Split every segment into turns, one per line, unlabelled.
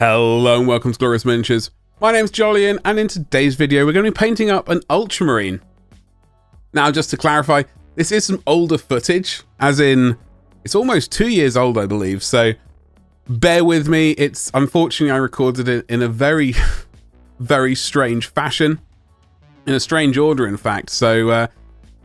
Hello and welcome to Glorious Miniatures. My name's Jolyon, and in today's video we're going to be painting up an Ultramarine. Now, just to clarify, this is some older footage, as in it's almost 2 years old, I believe, so bear with me. It's unfortunately I recorded it in a very very strange fashion, in a strange order in fact, so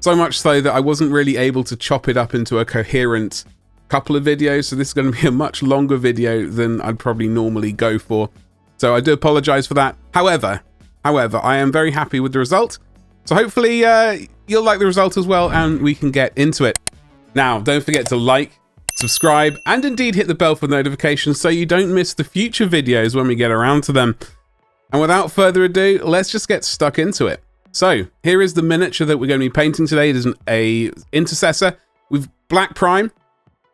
much so that I wasn't really able to chop it up into a coherent couple of videos, so this is going to be a much longer video than I'd probably normally go for, so I do apologize for that. However, I am very happy with the result, so hopefully you'll like the result as well and we can get into it. Now, don't forget to like, subscribe, and indeed hit the bell for notifications so you don't miss the future videos when we get around to them. And without further ado, let's just get stuck into it. So, here is the miniature that we're going to be painting today. It is a Intercessor with black prime,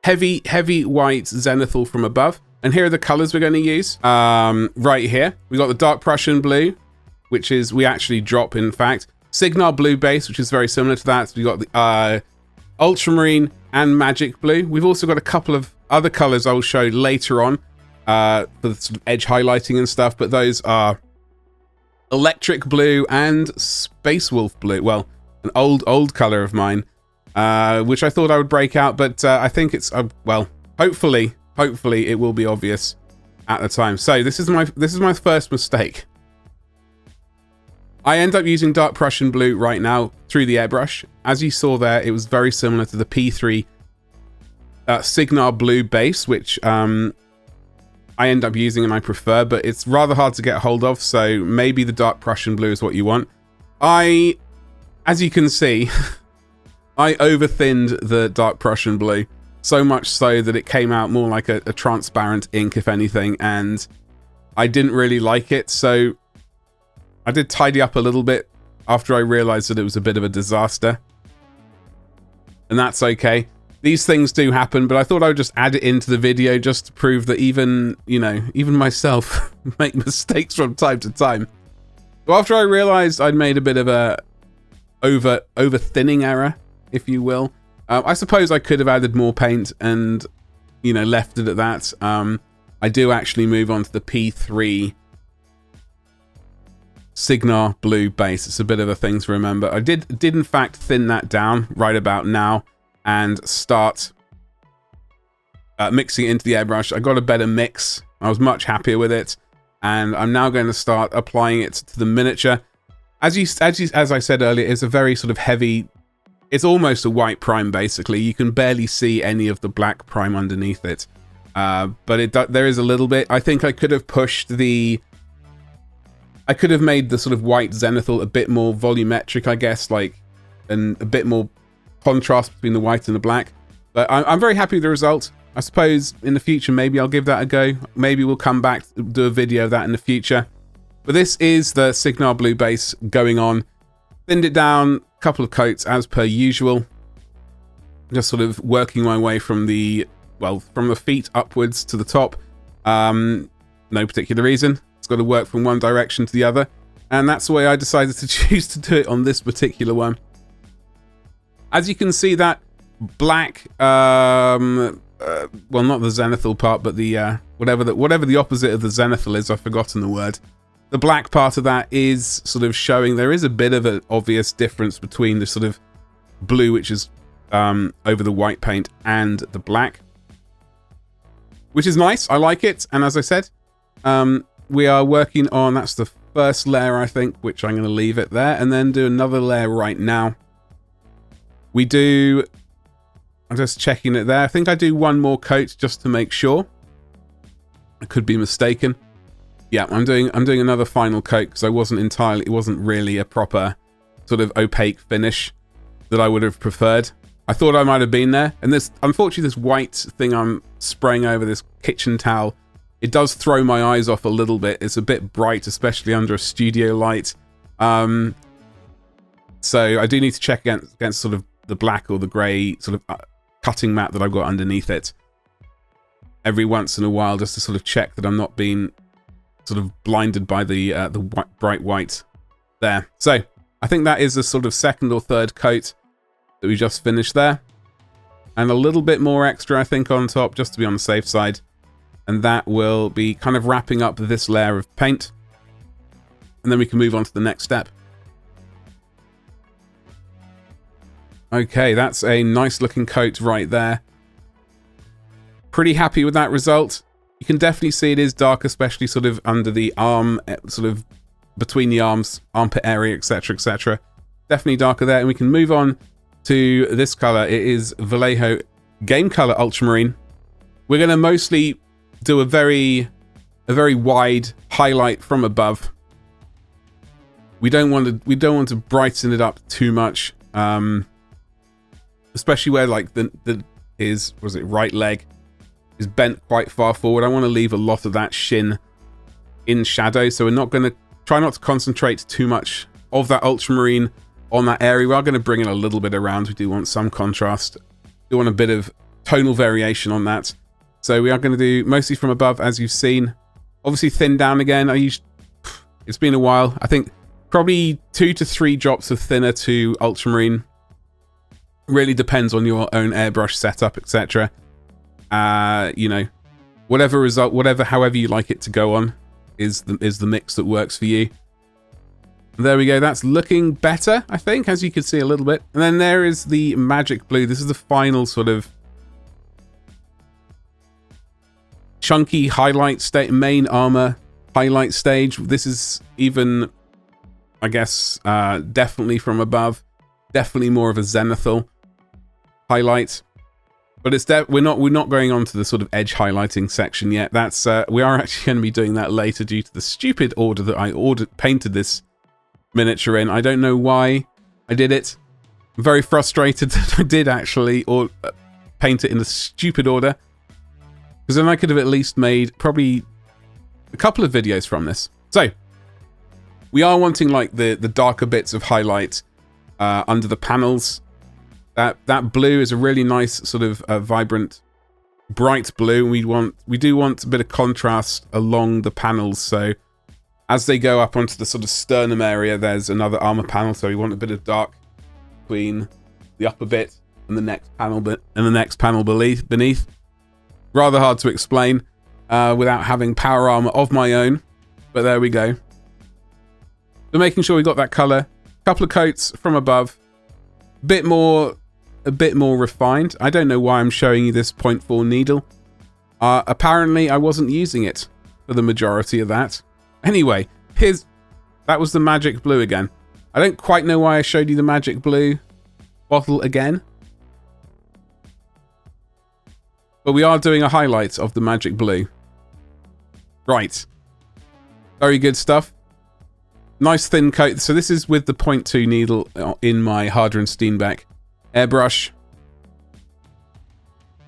heavy white zenithal from above. And here are the colors we're going to use. Right here, we got the dark Prussian blue, which is, we actually drop in fact. Cygnar blue base, which is very similar to that. We got the Ultramarine and Magic Blue. We've also got a couple of other colors I'll show later on for the sort of edge highlighting and stuff, but those are Electric Blue and Space Wolf Blue. Well, an old color of mine, which I thought I would break out, but I think it's well, hopefully it will be obvious at the time. So this is my first mistake. I end up using dark Prussian blue right now through the airbrush. As you saw there, it was very similar to the P3 Cygnar blue base, which I end up using and I prefer, but it's rather hard to get hold of, so maybe the dark Prussian blue is what you want. As you can see, I over-thinned the dark Prussian blue, so much so that it came out more like a transparent ink, if anything, and I didn't really like it, so I did tidy up a little bit after I realized that it was a bit of a disaster. And that's okay. These things do happen, but I thought I would just add it into the video just to prove that even, you know, even myself make mistakes from time to time. So after I realized I'd made a bit of a over thinning error, if you will, I suppose I could have added more paint and, you know, left it at that. I do actually move on to the P3 Cygnar blue base. It's a bit of a thing to remember. I did in fact thin that down right about now and start mixing it into the airbrush. I got a better mix. I was much happier with it, and I'm now going to start applying it to the miniature. As I said earlier, it's a very sort of heavy. It's almost a white prime basically. You can barely see any of the black prime underneath it, but there is a little bit. I think I could have pushed the. I could have made the sort of white zenithal a bit more volumetric, I guess, like, and a bit more contrast between the white and the black. But I'm very happy with the result. I suppose in the future, maybe I'll give that a go. Maybe we'll come back, do a video of that in the future. But this is the Cygnar blue base going on. Thinned it down, a couple of coats as per usual. Just sort of working my way from the, well, from the feet upwards to the top. No particular reason. It's got to work from one direction to the other, and that's the way I decided to choose to do it on this particular one. As you can see, that black, well, not the zenithal part, but the whatever the opposite of the zenithal is, I've forgotten the word. The black part of that is sort of showing there is a bit of an obvious difference between the sort of blue, which is over the white paint, and the black, which is nice. I like it, and as I said, we are working on, that's the first layer, I think, which I'm going to leave it there, and then do another layer right now. I'm just checking it there. I think I do one more coat just to make sure. I could be mistaken. Yeah, I'm doing another final coat because it wasn't really a proper sort of opaque finish that I would have preferred. I thought I might have been there, and unfortunately this white thing I'm spraying over this kitchen towel, it does throw my eyes off a little bit. It's a bit bright, especially under a studio light. So I do need to check against sort of the black or the grey sort of cutting mat that I've got underneath it every once in a while, just to sort of check that I'm not being sort of blinded by the bright white there. So I think that is a sort of second or third coat that we just finished there. And a little bit more extra, I think, on top, just to be on the safe side. And that will be kind of wrapping up this layer of paint. And then we can move on to the next step. Okay, that's a nice looking coat right there. Pretty happy with that result. You can definitely see it is dark, especially sort of under the arm, sort of between the arms, armpit area, etc, etc. Definitely darker there. And we can move on to this color. It is Vallejo Game Color Ultramarine. We're going to mostly do a very wide highlight from above. We don't want to brighten it up too much, especially where like his right leg is bent quite far forward. I want to leave a lot of that shin in shadow, so we're not going to try not to concentrate too much of that ultramarine on that area. We are going to bring it a little bit around. We do want some contrast. We want a bit of tonal variation on that. So we are going to do mostly from above, as you've seen. Obviously thin down again. It's been a while. I think probably 2 to 3 drops of thinner to ultramarine. Really depends on your own airbrush setup, etc. You know, however you like it to go on is the mix that works for you. There we go. That's looking better, I think, as you can see a little bit. And then there is the Magic Blue. This is the final sort of chunky highlight stage, main armor highlight stage. This is even, I guess, definitely from above. Definitely more of a zenithal highlight. But it's we're not going on to the sort of edge highlighting section yet. That's we are actually going to be doing that later due to the stupid order that I painted this miniature in. I don't know why I did it. I'm very frustrated that I did actually paint it in the stupid order, because then I could have at least made probably a couple of videos from this. So we are wanting like the darker bits of highlight under the panels. That blue is a really nice sort of vibrant, bright blue. We do want a bit of contrast along the panels. So as they go up onto the sort of sternum area, there's another armor panel. So we want a bit of dark between the upper bit and the next panel beneath. Rather hard to explain without having power armor of my own, but there we go. So making sure we got that color, couple of coats from above, a bit more refined. I don't know why I'm showing you this 0.4 needle. Apparently I wasn't using it for the majority of that. Anyway, that was the Magic Blue again. I don't quite know why I showed you the Magic Blue bottle again, but we are doing a highlight of the Magic Blue. Right. Very good stuff. Nice thin coat. So this is with the 0.2 needle in my Harder and Steenbeck airbrush.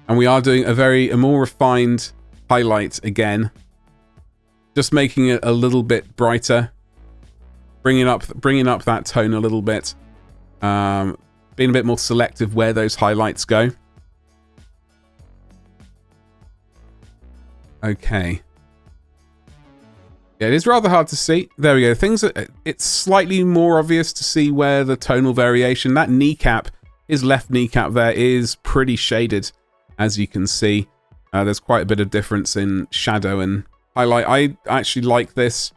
And we are doing a more refined highlight again. Just making it a little bit brighter. Bringing up that tone a little bit. Being a bit more selective where those highlights go. Okay. Yeah, it is rather hard to see. There we go. It's slightly more obvious to see where the tonal variation. That kneecap, his left kneecap there, is pretty shaded, as you can see. There's quite a bit of difference in shadow and highlight. I actually like this.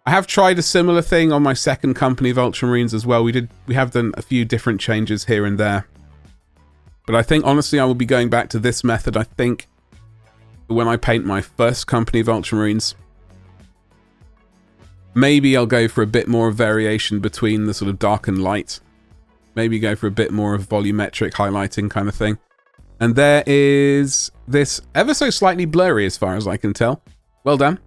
I have tried a similar thing on my second company of Ultramarines as well. We have done a few different changes here and there. But I think, honestly, I will be going back to this method, I think, when I paint my first company of Ultramarines. Maybe I'll go for a bit more variation between the sort of dark and light. Maybe go for a bit more of volumetric highlighting kind of thing. And there is this ever so slightly blurry as far as I can tell. Well done.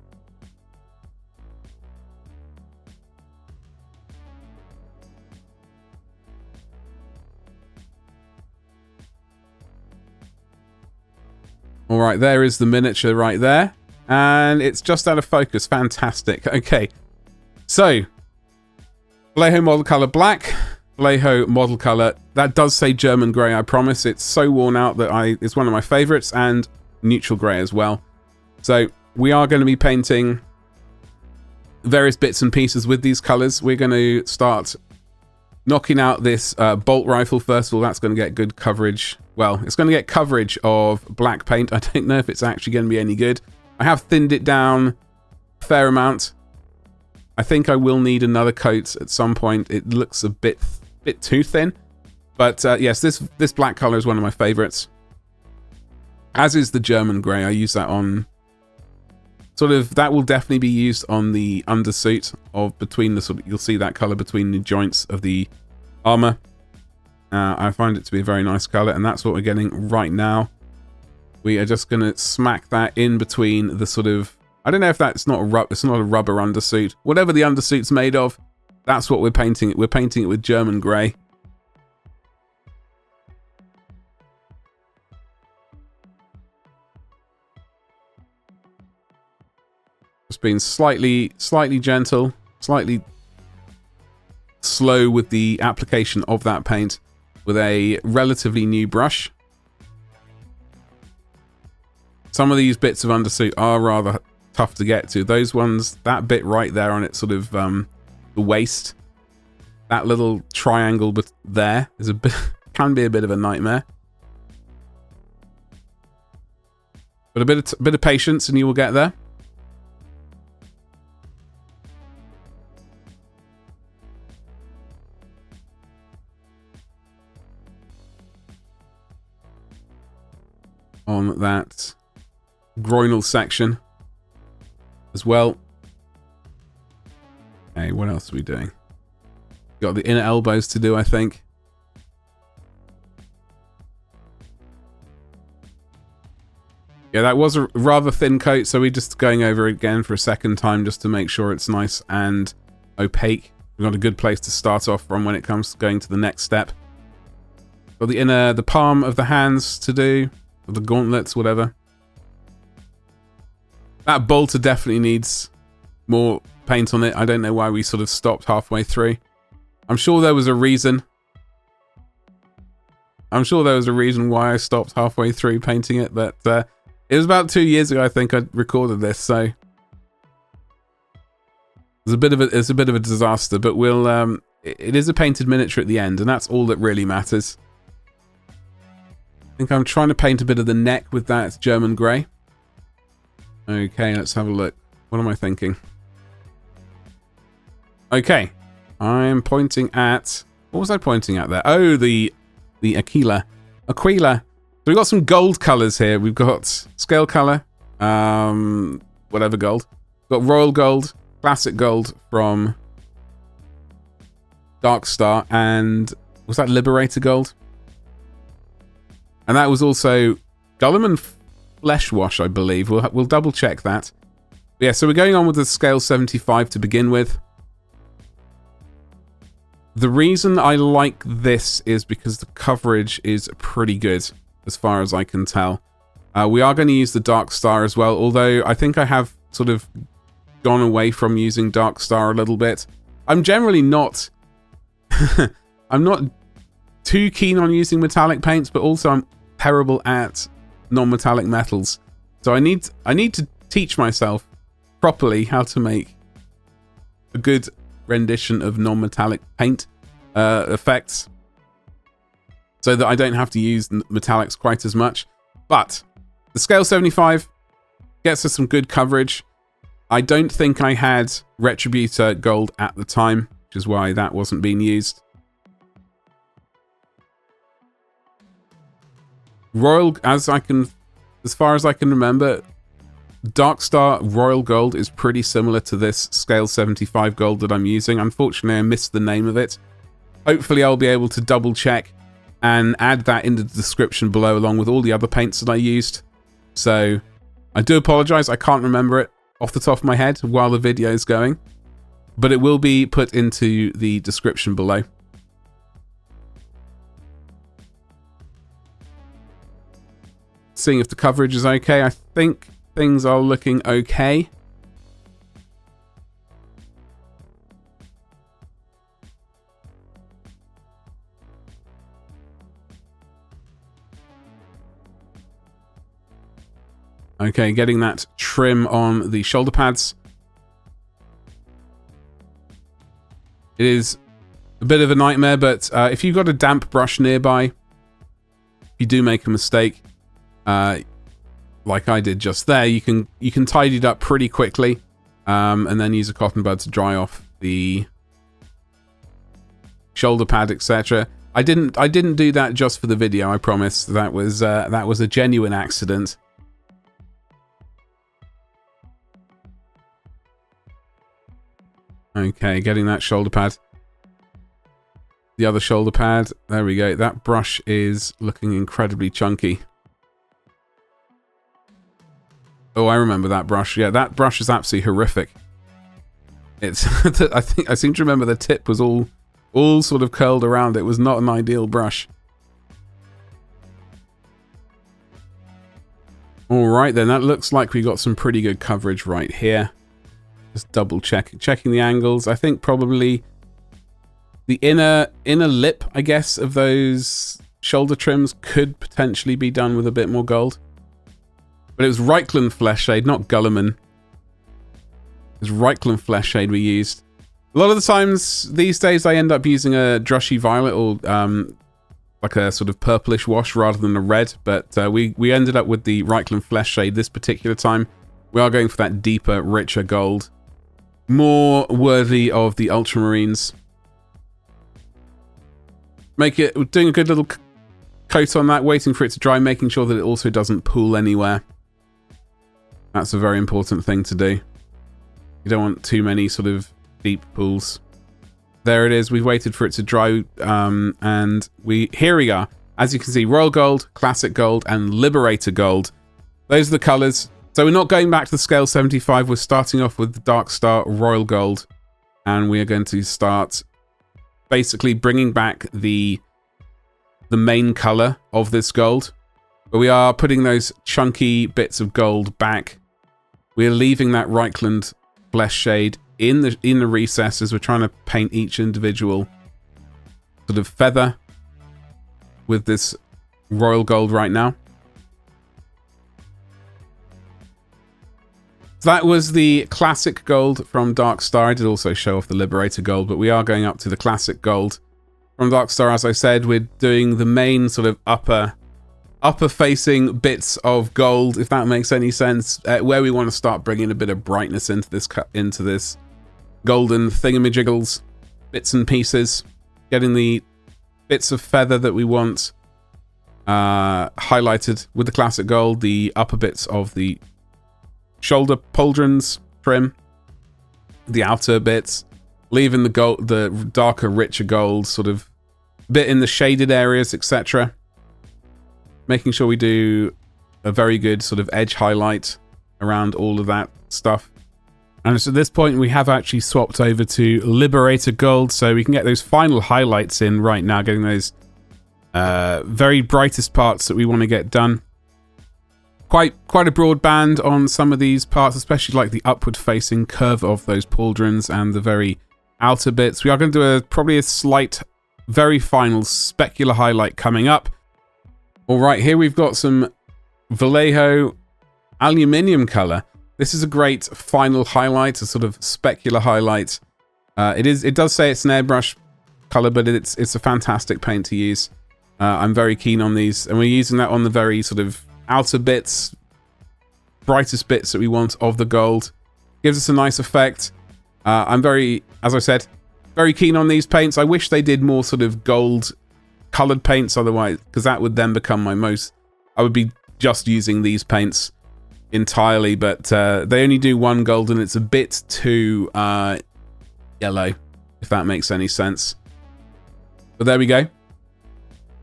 All right, there is the miniature right there. And it's just out of focus. Fantastic. Okay. So, Vallejo model color black, Vallejo model color, that does say German Grey, I promise. It's so worn out that it's one of my favorites, and Neutral Grey as well. So, we are going to be painting various bits and pieces with these colors. We're going to start knocking out this bolt rifle first of all. That's going to get good coverage. Well, it's going to get coverage of black paint. I don't know if it's actually going to be any good. I have thinned it down a fair amount. I think I will need another coat at some point. It looks a bit too thin. But yes, this black color is one of my favorites. As is the German Grey. I use that on sort of, that will definitely be used on the undersuit of between the sort of, you'll see that color between the joints of the armor. I find it to be a very nice color, and that's what we're getting right now. We are just going to smack that in between the sort of, I don't know if that's not a it's not a rubber undersuit. Whatever the undersuit's made of, that's what we're painting it. We're painting it with German Grey. Just being slightly gentle, slightly slow with the application of that paint with a relatively new brush. Some of these bits of undersuit are rather tough to get to. Those ones, that bit right there on it, sort of the waist, that little triangle but there is a bit, can be a bit of a nightmare. But a bit of patience and you will get there. On that groinal section as well. Okay, what else are we doing? Got the inner elbows to do, I think. Yeah, that was a rather thin coat, so we're just going over it again for a second time just to make sure it's nice and opaque. We've got a good place to start off from when it comes to going to the next step. Got the palm of the hands to do. Or the gauntlets, whatever. That bolter definitely needs more paint on it. I don't know why we sort of stopped halfway through. I'm sure there was a reason. I'm sure there was a reason why I stopped halfway through painting it, but it was about 2 years ago I think I recorded this, so it's a bit of a disaster, but we'll it is a painted miniature at the end, and that's all that really matters. I think I'm trying to paint a bit of the neck with that German Grey. Okay, let's have a look. What am I thinking? Okay, I'm pointing at... What was I pointing at there? Oh, the Aquila. So we've got some gold colours here. We've got scale colour, whatever gold. We've got royal gold, classic gold from Darkstar, and was that Liberator Gold? And that was also Caliban Fleshshade, I believe. We'll double check that. But yeah, so we're going on with the scale 75 to begin with. The reason I like this is because the coverage is pretty good, as far as I can tell. We are going to use the Darkstar as well, although I think I have sort of gone away from using Darkstar a little bit. I'm generally not... I'm not too keen on using metallic paints, but also I'm terrible at non-metallic metals. So I need to teach myself properly how to make a good rendition of non-metallic paint effects, so that I don't have to use metallics quite as much. But the scale 75 gets us some good coverage. I don't think I had Retributor Gold at the time, which is why that wasn't being used. Royal, as far as I can remember, Darkstar Royal Gold is pretty similar to this scale 75 gold that I'm using. Unfortunately, I missed the name of it. Hopefully, I'll be able to double check and add that in the description below, along with all the other paints that I used. So, I do apologize, I can't remember it off the top of my head while the video is going, but it will be put into the description below. Seeing if the coverage is okay. I think things are looking okay. Okay, getting that trim on the shoulder pads. It is a bit of a nightmare, but if you've got a damp brush nearby, if you do make a mistake, like I did just there, you can tidy it up pretty quickly, and then use a cotton bud to dry off the shoulder pad, etc. I didn't do that just for the video, I promise. That was a genuine accident. Okay, getting that shoulder pad. The other shoulder pad. There we go. That brush is looking incredibly chunky. Oh, I remember that brush. Yeah, that brush is absolutely horrific. It's I seem to remember the tip was all sort of curled around. It was not an ideal brush. All right, then that looks like we got some pretty good coverage right here. Just double checking the angles. I think probably the inner lip, I guess, of those shoulder trims could potentially be done with a bit more gold. But it was Reikland Fleshshade, not Guilliman. It was Reikland Fleshshade we used. A lot of the times these days I end up using a Drushy Violet or like a sort of purplish wash rather than a red. But we ended up with the Reikland Fleshshade this particular time. We are going for that deeper, richer gold. More worthy of the Ultramarines. Doing a good little coat on that, waiting for it to dry, making sure that it also doesn't pool anywhere. That's a very important thing to do. You don't want too many sort of deep pools. There it is. We've waited for it to dry, and here we are. As you can see, Royal Gold, Classic Gold, and Liberator Gold. Those are the colours. So we're not going back to the scale 75. We're starting off with the Darkstar Royal Gold, and we are going to start basically bringing back the main colour of this gold. But we are putting those chunky bits of gold back. We're leaving that Reikland Fleshshade in the recesses. We're trying to paint each individual sort of feather with this Royal Gold right now. So that was the Classic Gold from Darkstar. I did also show off the Liberator Gold, but we are going up to the Classic Gold from Darkstar. As I said, we're doing the main sort of upper facing bits of gold, if that makes any sense, where we want to start bringing a bit of brightness into this golden thingamajiggles, bits and pieces, getting the bits of feather that we want highlighted with the Classic Gold, the upper bits of the shoulder pauldrons trim, the outer bits, leaving the gold, the darker, richer gold sort of bit in the shaded areas, etc. Making sure we do a very good sort of edge highlight around all of that stuff. And so at this point we have actually swapped over to Liberator Gold, so we can get those final highlights in right now, getting those very brightest parts that we want to get done. Quite a broad band on some of these parts, especially like the upward facing curve of those pauldrons and the very outer bits. We are going to do probably a slight, very final specular highlight coming up. All right, here we've got some Vallejo aluminium color. This is a great final highlight, a sort of specular highlight. It does say it's an airbrush color, but it's a fantastic paint to use. I'm very keen on these, and we're using that on the very sort of outer bits, brightest bits that we want of the gold. Gives us a nice effect. I'm very, as I said, very keen on these paints. I wish they did more sort of gold colored paints otherwise, because that would then become my most, I would be just using these paints entirely, but they only do one gold and it's a bit too yellow, if that makes any sense. But there we go.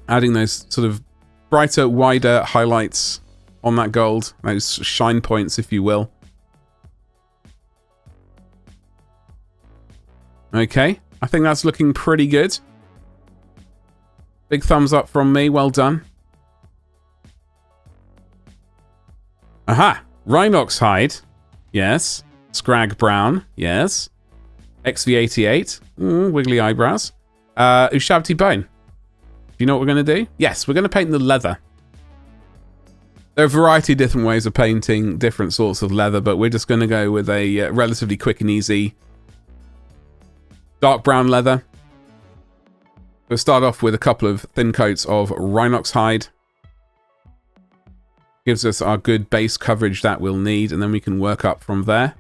Adding those sort of brighter, wider highlights on that gold, those shine points, if you will. Okay, I think that's looking pretty good. Big thumbs up from me, well done. Aha! Rhinox hide, yes. Scrag Brown, yes. XV88, wiggly eyebrows. Ushabti Bone. Do you know what we're going to do? Yes, we're going to paint the leather. There are a variety of different ways of painting different sorts of leather, but we're just going to go with a relatively quick and easy dark brown leather. We'll start off with a couple of thin coats of Rhinox hide. Gives us our good base coverage that we'll need, and then we can work up from there.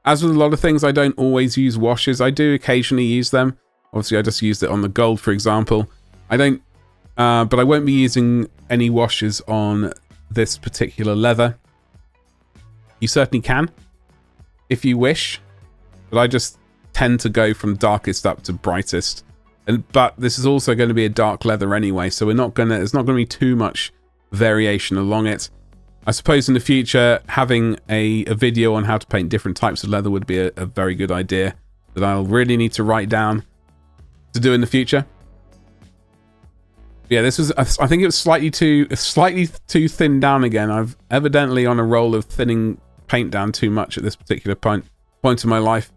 As with a lot of things, I don't always use washes. I do occasionally use them. Obviously, I just used it on the gold, for example. I don't, but I won't be using any washes on this particular leather. You certainly can, if you wish, but I just tend to go from darkest up to brightest. But this is also going to be a dark leather anyway, so there's not going to be too much variation along it. I suppose in the future, having a video on how to paint different types of leather would be a very good idea that I'll really need to write down to do in the future. Yeah, this was, I think it was slightly too thinned down again. I've evidently on a roll of thinning paint down too much at this particular point in my life.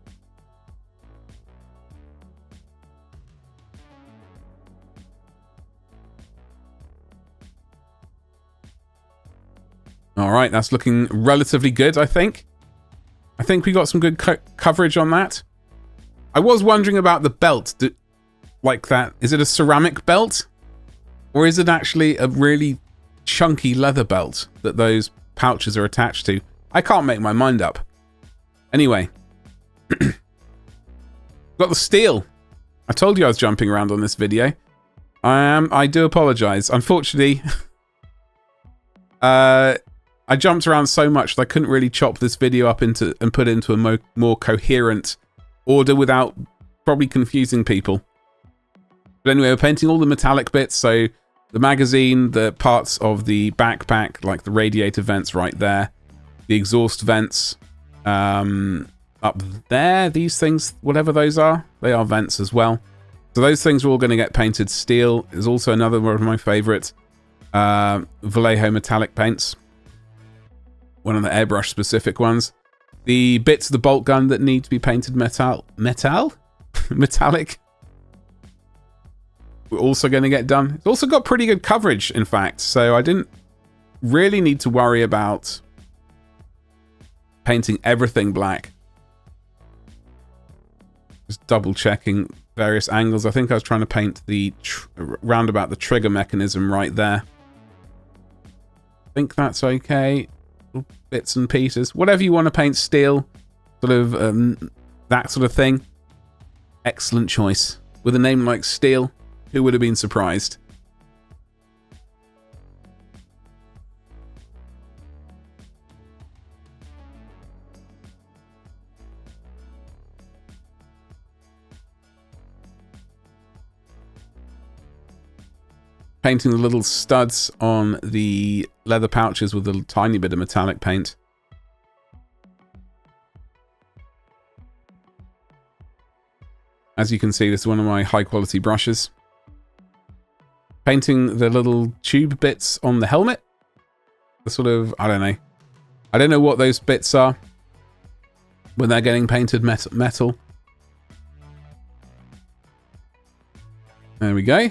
All right, that's looking relatively good, I think. I think we got some good coverage on that. I was wondering about the belt. Like that, is it a ceramic belt? Or is it actually a really chunky leather belt that those pouches are attached to? I can't make my mind up. Anyway. Got the steel. I told you I was jumping around on this video. I do apologize. Unfortunately, I jumped around so much that I couldn't really chop this video up into and put it into a more coherent order without probably confusing people. But anyway, we're painting all the metallic bits, so the magazine, the parts of the backpack, like the radiator vents right there, the exhaust vents up there, these things, whatever those are, they are vents as well. So those things are all going to get painted steel. There's also another one of my favorite Vallejo metallic paints. One of the airbrush specific ones. The bits of the bolt gun that need to be painted metallic. We're also going to get done. It's also got pretty good coverage, in fact, so I didn't really need to worry about painting everything black. Just double checking various angles. I think I was trying to paint the roundabout the trigger mechanism right there. I think that's okay. Bits and pieces, whatever you want to paint steel, sort of that sort of thing. Excellent choice. With a name like Steel, who would have been surprised? Painting the little studs on the leather pouches with a tiny bit of metallic paint. As you can see, this is one of my high quality brushes. Painting the little tube bits on the helmet. The sort of, I don't know what those bits are when they're getting painted metal. There we go.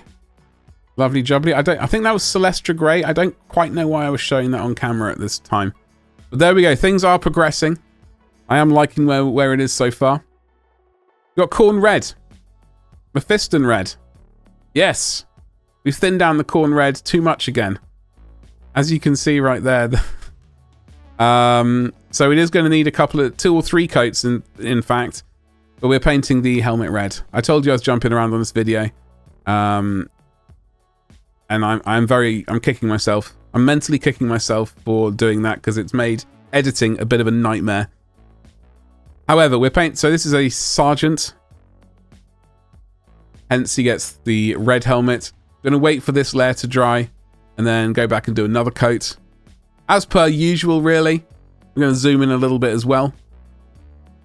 Lovely jubbly. I think that was Celestra Grey. I don't quite know why I was showing that on camera at this time. But there we go. Things are progressing. I am liking where it is so far. We've got Khorne Red. Mephiston Red. Yes. We've thinned down the Khorne Red too much again. As you can see right there. So it is going to need a couple of 2 or 3 coats in fact. But we're painting the helmet red. I told you I was jumping around on this video. And I'm kicking myself. I'm mentally kicking myself for doing that because it's made editing a bit of a nightmare. However, so this is a sergeant. Hence he gets the red helmet. Going to wait for this layer to dry and then go back and do another coat. As per usual, really. I'm going to zoom in a little bit as well.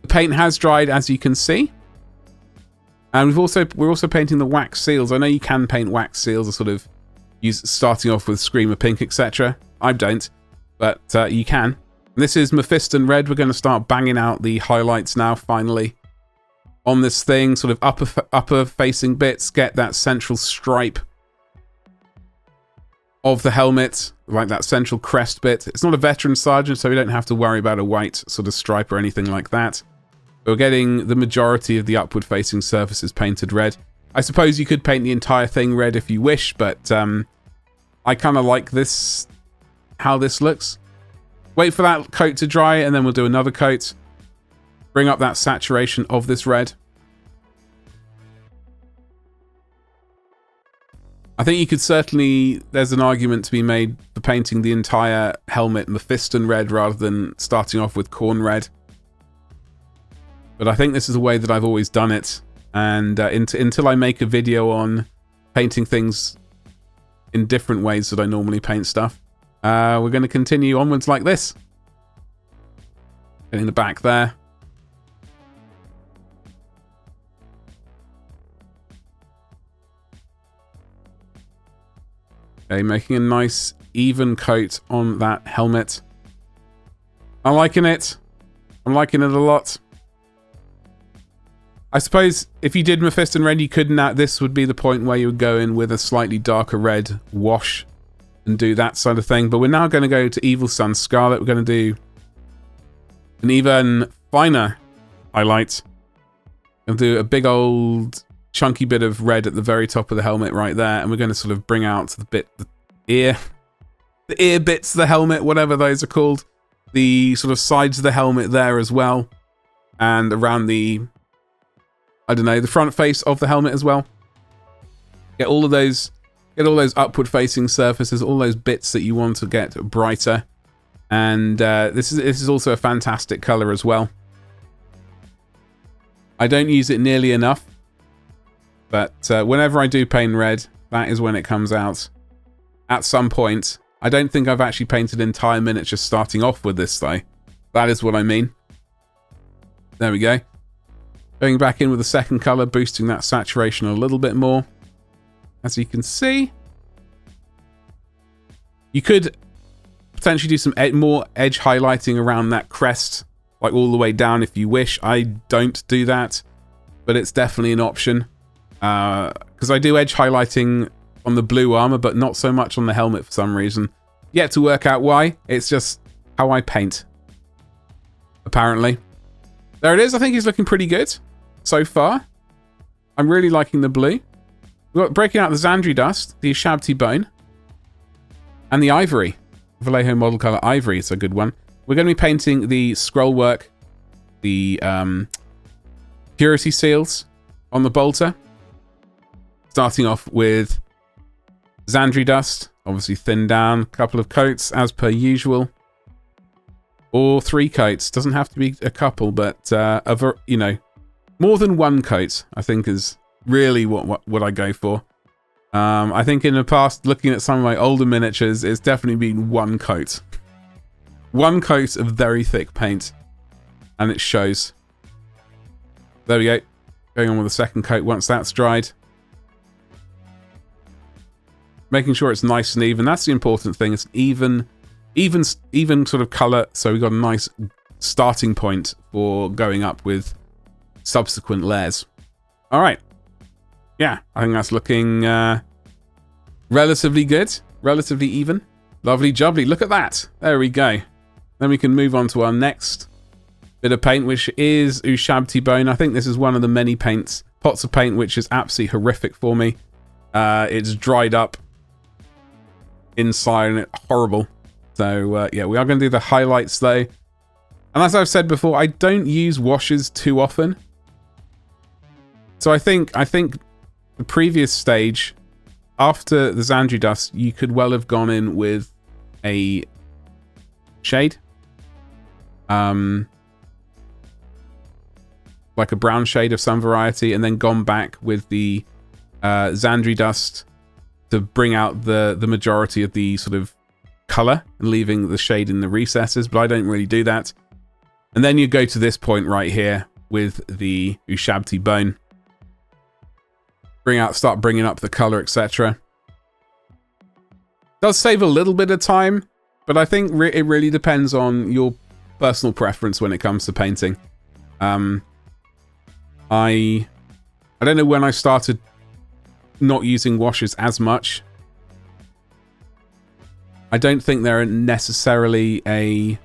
The paint has dried, as you can see. And we're also painting the wax seals. I know you can paint wax seals, sort of starting off with Screamer Pink, etc. I don't, but you can. This is Mephiston Red. We're going to start banging out the highlights now, finally. On this thing, sort of upper facing bits, get that central stripe of the helmet, like that central crest bit. It's not a veteran sergeant, so we don't have to worry about a white sort of stripe or anything like that. We're getting the majority of the upward facing surfaces painted red. I suppose you could paint the entire thing red if you wish, but I kind of like this, how this looks. Wait for that coat to dry and then we'll do another coat. Bring up that saturation of this red. I think you could certainly, there's an argument to be made for painting the entire helmet Mephiston Red rather than starting off with Khorne Red. But I think this is the way that I've always done it. And until I make a video on painting things in different ways that I normally paint stuff, we're going to continue onwards like this. Getting the back there. Okay, making a nice even coat on that helmet. I'm liking it. I'm liking it a lot. I suppose if you did Mephiston Red, you could now. This would be the point where you would go in with a slightly darker red wash and do that sort of thing. But we're now going to go to Evil Sunz Scarlet. We're going to do an even finer highlight. We'll do a big old chunky bit of red at the very top of the helmet right there, and we're going to sort of bring out the ear bits of the helmet, whatever those are called, the sort of sides of the helmet there as well, and around the, I don't know, the front face of the helmet as well. Get all those upward facing surfaces, all those bits that you want to get brighter, and this is also a fantastic color as well. I don't use it nearly enough. But whenever I do paint red, that is when it comes out. At some point, I don't think I've actually painted entire miniatures starting off with this though. That is what I mean. There we go. Going back in with the second color, boosting that saturation a little bit more. As you can see, you could potentially do some more edge highlighting around that crest, like all the way down if you wish. I don't do that, but it's definitely an option. Because I do edge highlighting on the blue armor, but not so much on the helmet for some reason. Yet to work out why. It's just how I paint. Apparently. There it is. I think he's looking pretty good so far. I'm really liking the blue. We've got breaking out the Xandri Dust, the Ushabti Bone, and the Ivory. Vallejo model color Ivory is a good one. We're going to be painting the scroll work, the purity seals on the bolter. Starting off with Xandri Dust, obviously thinned down, a couple of coats as per usual, or 3 coats. Doesn't have to be a couple, but you know, more than 1 coat I think is really what I go for. I think in the past, looking at some of my older miniatures, it's definitely been 1 coat. 1 coat of very thick paint, and it shows. There we go. Going on with the second coat once that's dried. Making sure it's nice and even. That's the important thing. It's even sort of color. So we've got a nice starting point for going up with subsequent layers. All right. Yeah, I think that's looking relatively good. Relatively even. Lovely jubbly. Look at that. There we go. Then we can move on to our next bit of paint, which is Ushabti Bone. I think this is one of the many pots of paint which is absolutely horrific for me. It's dried up inside and it's horrible. So yeah, we are going to do the highlights though. And as I've said before, I don't use washes too often. So I think the previous stage, after the Xandri Dust, you could well have gone in with a shade. Like a brown shade of some variety, and then gone back with the Xandri Dust to bring out the majority of the sort of color and leaving the shade in the recesses, but I don't really do that. And then you go to this point right here with the Ushabti Bone. Start bringing up the color, etc. Does save a little bit of time, but I think it really depends on your personal preference when it comes to painting. I don't know when I started not using washes as much. I don't think they're necessarily a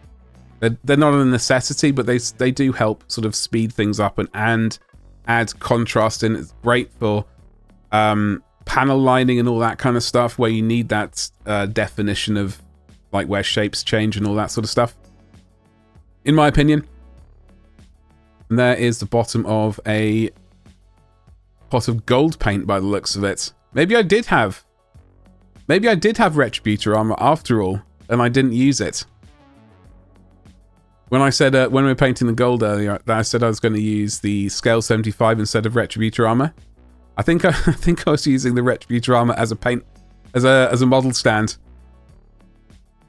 They're not a necessity, but they do help sort of speed things up and add contrast in. It's great for panel lining and all that kind of stuff, where you need that definition of like where shapes change and all that sort of stuff, in my opinion. And there is the bottom of a pot of gold paint by the looks of it. Maybe I did have Retributor armor after all, and I didn't use it. When I said when we were painting the gold earlier, I said I was going to use the scale 75 instead of Retributor armor. I think I was using the Retributor armor as a paint as a model stand.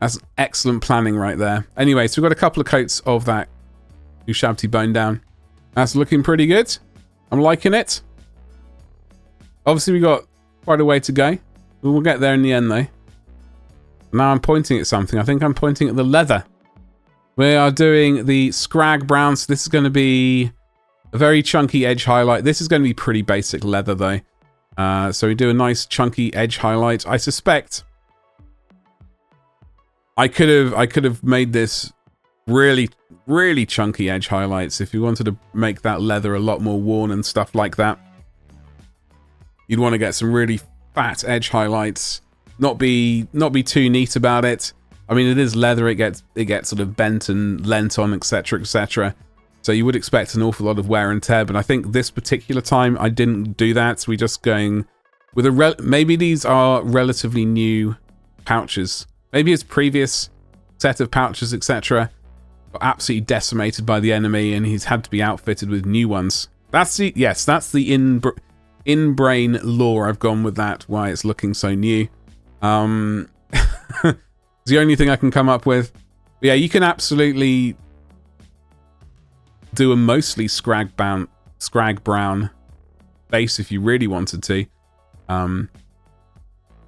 That's excellent planning right there. Anyway, so we've got a couple of coats of that Ushabti Bone down. That's looking pretty good. I'm liking it. Obviously, we got quite a way to go. We'll get there in the end, though. Now I'm pointing at something. I think I'm pointing at the leather. We are doing the Scrag Brown, so this is going to be a very chunky edge highlight. This is going to be pretty basic leather, though. So we do a nice chunky edge highlight. I suspect I could have made this really, really chunky edge highlights if you wanted to make that leather a lot more worn and stuff like that. You'd want to get some really fat edge highlights. Not be too neat about it. I mean, it is leather. It gets sort of bent and lent on, etc., etc. So you would expect an awful lot of wear and tear. But I think this particular time I didn't do that. We're just going with a maybe these are relatively new pouches. Maybe his previous set of pouches, etc., got absolutely decimated by the enemy, and he's had to be outfitted with new ones. That's the in-brain lore. I've gone with that. Why it's looking so new. It's the only thing I can come up with. But yeah, you can absolutely do a mostly Scrag Brown base if you really wanted to.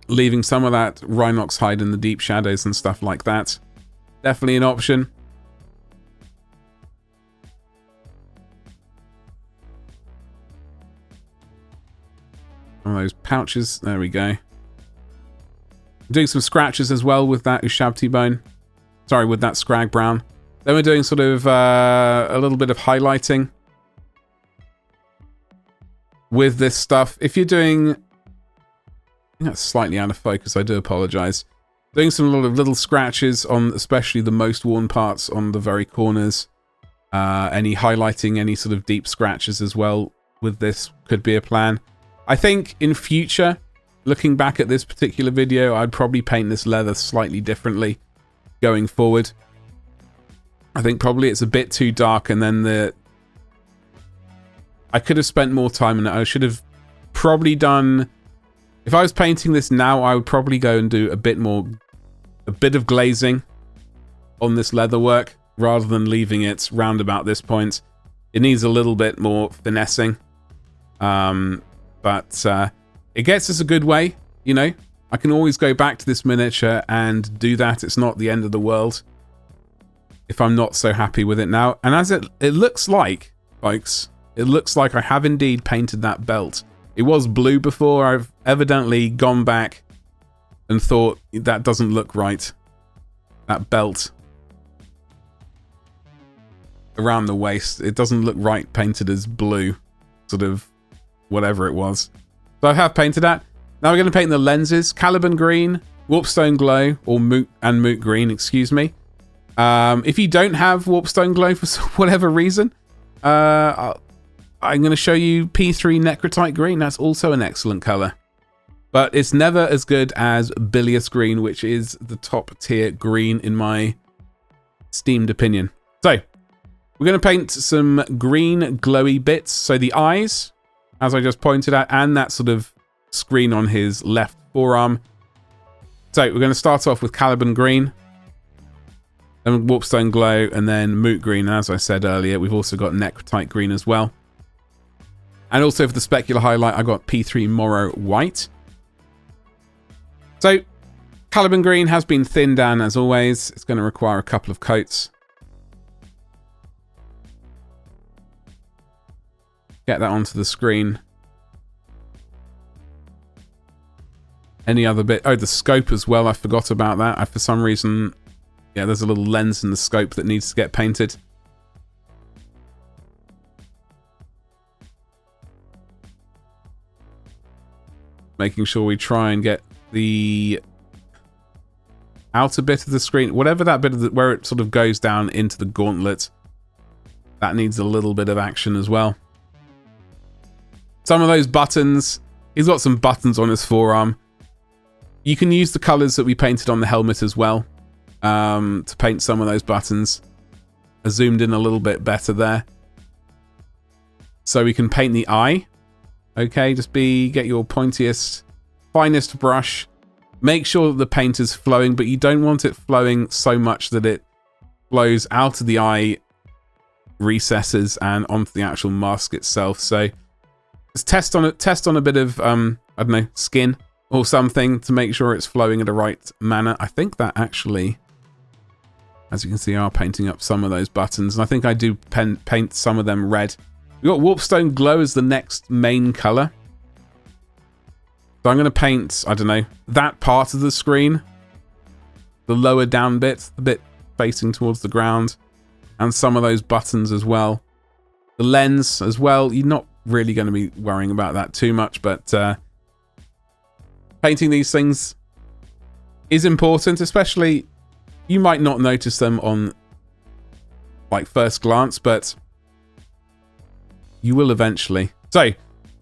Leaving some of that Rhinox hide in the deep shadows and stuff like that. Definitely an option. One of those pouches. There we go. Doing some scratches as well with that Ushabti Bone. Sorry, with that Scrag Brown. Then we're doing sort of a little bit of highlighting with this stuff. If you're doing... That's slightly out of focus, I do apologize. Doing some little scratches on especially the most worn parts on the very corners. Any highlighting, any sort of deep scratches as well with this could be a plan. I think in future... Looking back at this particular video, I'd probably paint this leather slightly differently going forward. I think probably it's a bit too dark, and then I could have spent more time on it. I should have probably done... If I was painting this now, I would probably go and do a bit of glazing on this leather work, rather than leaving it round about this point. It needs a little bit more finessing. It gets us a good way, you know. I can always go back to this miniature and do that. It's not the end of the world if I'm not so happy with it now. And as it looks like, folks, it looks like I have indeed painted that belt. It was blue before. I've evidently gone back and thought that doesn't look right. That belt around the waist, it doesn't look right painted as blue, sort of whatever it was. So I have painted that. Now we're going to paint the lenses. Caliban Green, Warpstone Glow, or Moot Green, excuse me. If you don't have Warpstone Glow for whatever reason, I'm going to show you P3 Necrotite Green. That's also an excellent colour. But it's never as good as Bilious Green, which is the top tier green in my esteemed opinion. So, we're going to paint some green glowy bits. So the eyes... as I just pointed at, and that sort of screen on his left forearm. So we're going to start off with Caliban Green, then Warpstone Glow, and then Moot Green. And as I said earlier, we've also got Necrotite Green as well. And also for the specular highlight, I got P3 Morrow White. So Caliban Green has been thinned down as always. It's going to require a couple of coats. Get that onto the screen. Any other bit? Oh, the scope as well. I forgot about that. For some reason, Yeah, there's a little lens in the scope that needs to get painted. Making sure we try and get the outer bit of the screen, whatever that bit of where it sort of goes down into the gauntlet, that needs a little bit of action as well. Some of those buttons, he's got some buttons on his forearm. You can use the colors that we painted on the helmet as well to paint some of those buttons. I zoomed in a little bit better there. So we can paint the eye. Okay, just get your pointiest, finest brush. Make sure that the paint is flowing, but you don't want it flowing so much that it flows out of the eye recesses and onto the actual mask itself. So just test on a bit of I don't know, skin or something to make sure it's flowing in the right manner. I think that actually, as you can see, are painting up some of those buttons, and I think I do paint some of them red. We've got Warpstone Glow as the next main color. So I'm going to paint, I don't know, that part of the screen, the lower down bit, the bit facing towards the ground, and some of those buttons as well. The lens as well, you're not really going to be worrying about that too much, but painting these things is important, especially you might not notice them on like first glance, but you will eventually. So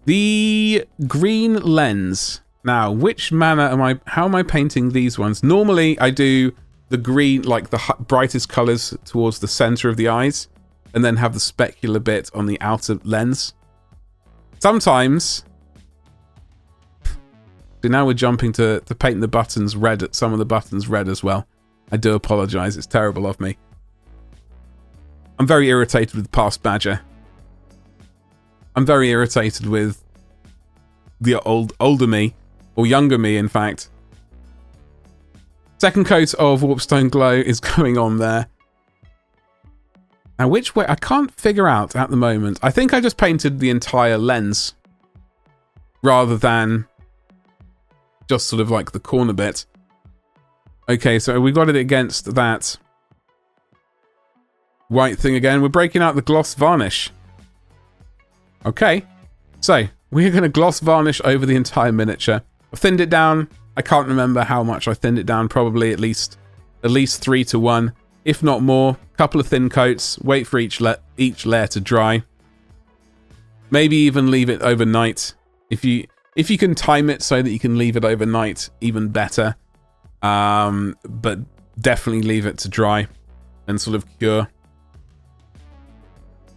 the green lens. Now, which manner how am I painting these ones? Normally I do the green, like the brightest colors towards the center of the eyes, and then have the specular bit on the outer lens. Sometimes, so now we're jumping to paint the buttons red, some of the buttons red as well. I do apologize, it's terrible of me. I'm very irritated with Past Badger. I'm very irritated with the older me, or younger me in fact. Second coat of Warpstone Glow is going on there. Now which way, I can't figure out at the moment. I think I just painted the entire lens rather than just sort of like the corner bit. Okay, so we got it against that white thing again. We're breaking out the gloss varnish. Okay, so we're going to gloss varnish over the entire miniature. I've thinned it down. I can't remember how much I thinned it down. Probably at least 3 to 1, if not more. Couple of thin coats. Wait for each layer to dry. Maybe even leave it overnight. If you can time it so that you can leave it overnight, even better. But definitely leave it to dry and sort of cure.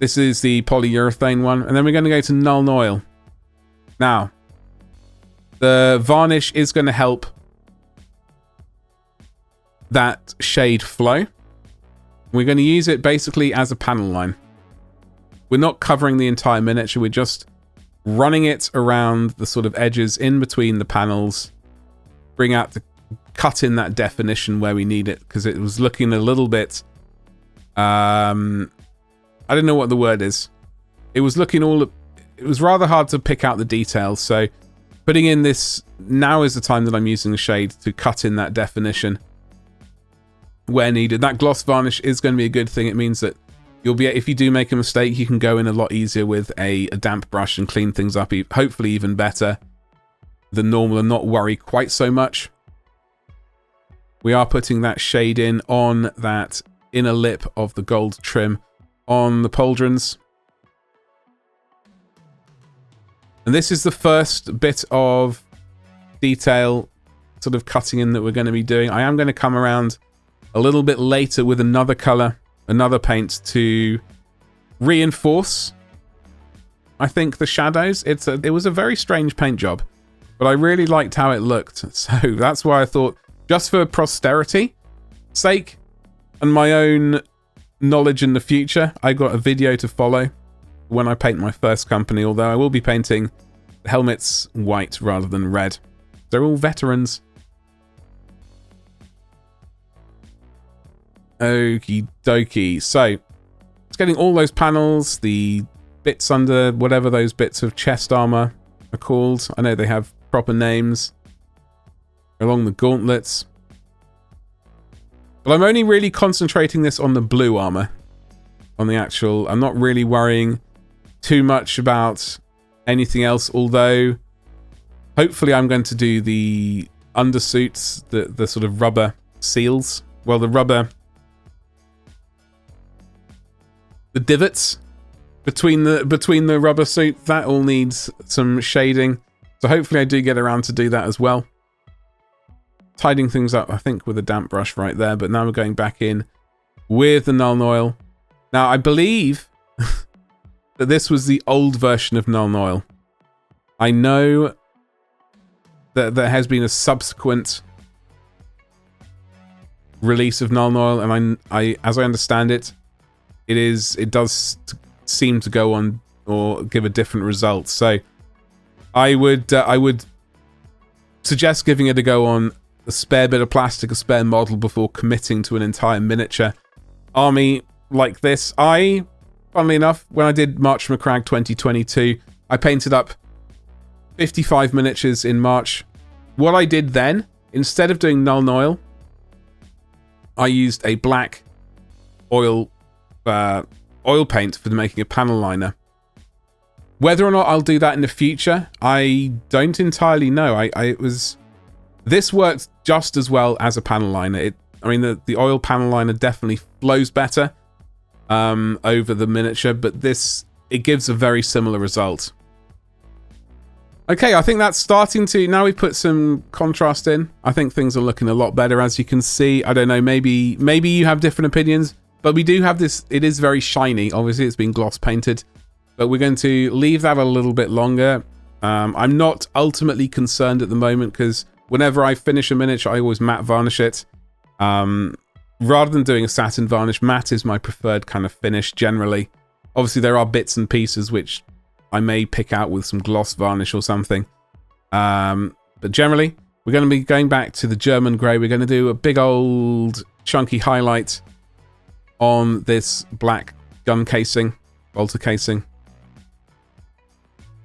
This is the polyurethane one, and then we're going to go to Nuln Oil. Now, the varnish is going to help that shade flow. We're going to use it basically as a panel line. We're not covering the entire miniature, we're just running it around the sort of edges in between the panels, cut in that definition where we need it, because it was looking a little bit I don't know what the word is. It was rather hard to pick out the details, so putting in this, now is the time that I'm using the shade to cut in that definition where needed. That gloss varnish is going to be a good thing. It means that if you do make a mistake, you can go in a lot easier with a damp brush and clean things up, hopefully even better than normal, and not worry quite so much. We are putting that shade in on that inner lip of the gold trim on the pauldrons. And this is the first bit of detail sort of cutting in that we're going to be doing. I am going to come around a little bit later with another color, another paint to reinforce, I think, the shadows. It was a very strange paint job, but I really liked how it looked. So that's why I thought, just for posterity sake and my own knowledge in the future, I got a video to follow when I paint my first company, although I will be painting the helmets white rather than red. They're all veterans. Okie dokie. So, it's getting all those panels, the bits under whatever those bits of chest armor are called. I know they have proper names. Along the gauntlets. But I'm only really concentrating this on the blue armor. On the actual... I'm not really worrying too much about anything else, although hopefully I'm going to do the undersuits, the sort of rubber seals. Well, the divots between the rubber suit, that all needs some shading. So hopefully I do get around to do that as well. Tidying things up, I think, with a damp brush right there. But now we're going back in with the Nuln Oil. Now, I believe that this was the old version of Nuln Oil. I know that there has been a subsequent release of Nuln Oil, and I as I understand it, it does seem to go on or give a different result. So I would suggest giving it a go on a spare bit of plastic, a spare model, before committing to an entire miniature army like this. Funnily enough, when I did March from a Crag 2022, I painted up 55 miniatures in March. What I did then, instead of doing Nuln Oil, I used a black oil paint for making a panel liner. Whether or not I'll do that in the future, I don't entirely know. This works just as well as a panel liner. The oil panel liner definitely flows better over the miniature, but it gives a very similar result. Okay, I think that's starting to... Now we've put some contrast in, I think things are looking a lot better, as you can see. I don't know, maybe you have different opinions, but we do have this... It is very shiny. Obviously, it's been gloss painted, but we're going to leave that a little bit longer. I'm not ultimately concerned at the moment, because whenever I finish a miniature, I always matte varnish it. Rather than doing a satin varnish, matte is my preferred kind of finish generally. Obviously, there are bits and pieces which I may pick out with some gloss varnish or something. But generally, we're going to be going back to the German Grey. We're going to do a big old chunky highlight on this black gun casing, bolter casing.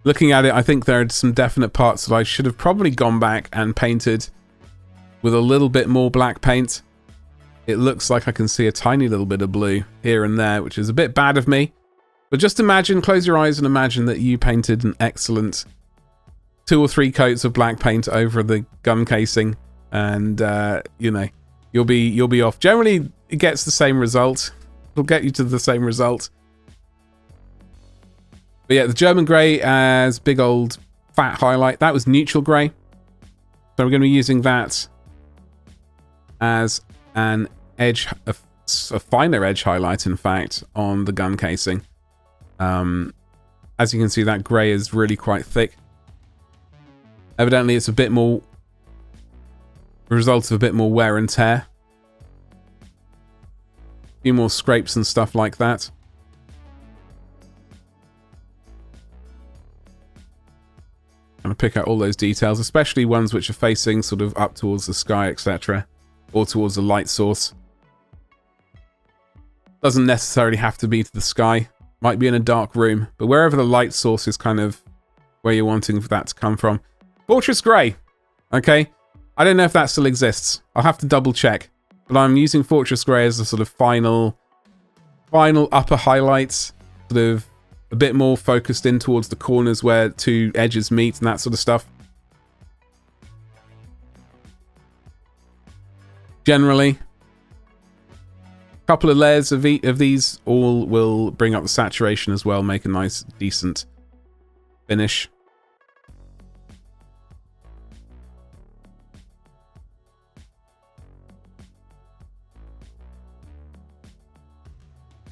Looking at it, I think there are some definite parts that I should have probably gone back and painted with a little bit more black paint. It looks like I can see a tiny little bit of blue here and there, which is a bit bad of me. But just imagine, close your eyes and imagine that you painted an excellent 2 or 3 coats of black paint over the gun casing, and you'll be off. Generally, it gets the same result. It'll get you to the same result. But yeah, the German Grey as big old fat highlight. That was neutral grey. So we're going to be using that as an edge, a finer edge highlight, in fact, on the gun casing. As you can see, that grey is really quite thick. Evidently, it's a bit more... the result of a bit more wear and tear. A few more scrapes and stuff like that. I'm going to pick out all those details, especially ones which are facing sort of up towards the sky, etc. Or towards the light source. Doesn't necessarily have to be to the sky. Might be in a dark room. But wherever the light source is kind of where you're wanting for that to come from. Fortress Grey. Okay. I don't know if that still exists. I'll have to double check. But I'm using Fortress Grey as the sort of final upper highlights. Sort of a bit more focused in towards the corners where 2 edges meet and that sort of stuff. Generally, a couple of layers of these all will bring up the saturation as well, make a nice, decent finish.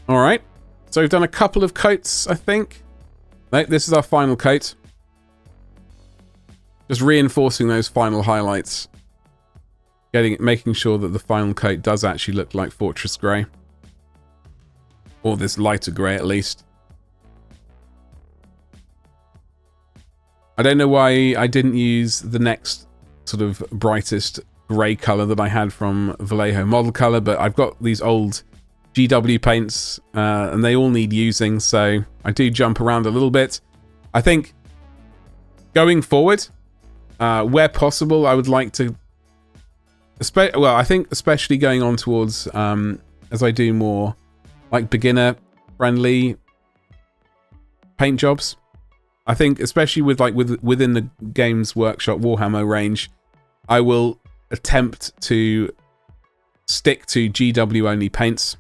All right. So we've done a couple of coats, I think. No, this is our final coat. Just reinforcing those final highlights. Making sure that the final coat does actually look like Fortress Grey. Or this lighter grey, at least. I don't know why I didn't use the next sort of brightest grey colour that I had from Vallejo Model Colour, but I've got these old GW paints, and they all need using, so I do jump around a little bit. I think going forward, where possible, I would like to Well, I think especially going on towards as I do more like beginner friendly paint jobs. I think especially with within the Games Workshop Warhammer range, I will attempt to stick to GW only paints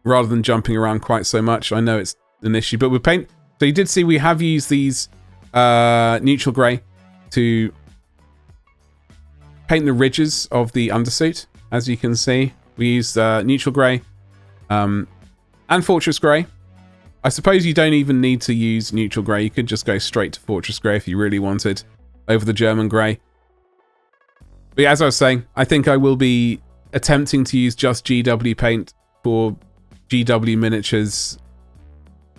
rather than jumping around quite so much. I know it's an issue, but with paint, so you did see we have used these neutral grey to paint the ridges of the undersuit. As you can see, we used neutral grey and fortress grey. I suppose you don't even need to use neutral grey. You could just go straight to fortress grey if you really wanted over the German grey. But yeah, as I was saying, I think I will be attempting to use just GW paint for GW miniatures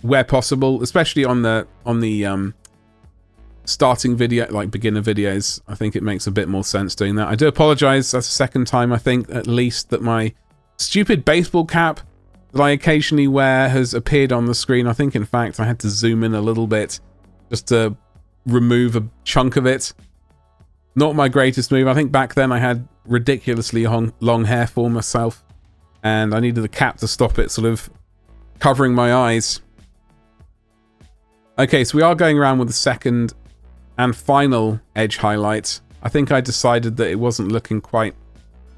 where possible, especially on the starting video, like beginner videos. I think it makes a bit more sense doing that. I do apologize. That's the second time, I think, at least, that my stupid baseball cap that I occasionally wear has appeared on the screen. I think, in fact, I had to zoom in a little bit just to remove a chunk of it. Not my greatest move. I think back then I had ridiculously long hair for myself, and I needed the cap to stop it sort of covering my eyes. Okay, so we are going around with the second and final edge highlight. I think I decided that it wasn't looking quite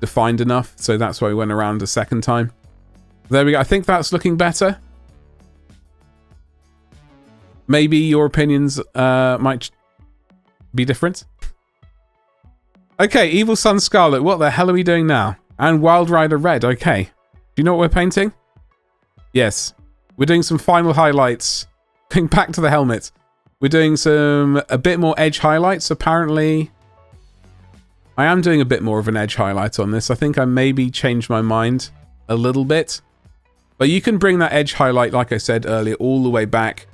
defined enough, so that's why we went around a second time. There we go. I think that's looking better. Maybe your opinions might be different. Okay, Evil Sun Scarlet. What the hell are we doing now? And Wild Rider Red. Okay. Do you know what we're painting? Yes. We're doing some final highlights. Going back to the helmet. We're doing a bit more edge highlights. Apparently, I am doing a bit more of an edge highlight on this. I think I maybe changed my mind a little bit. But you can bring that edge highlight, like I said earlier, all the way back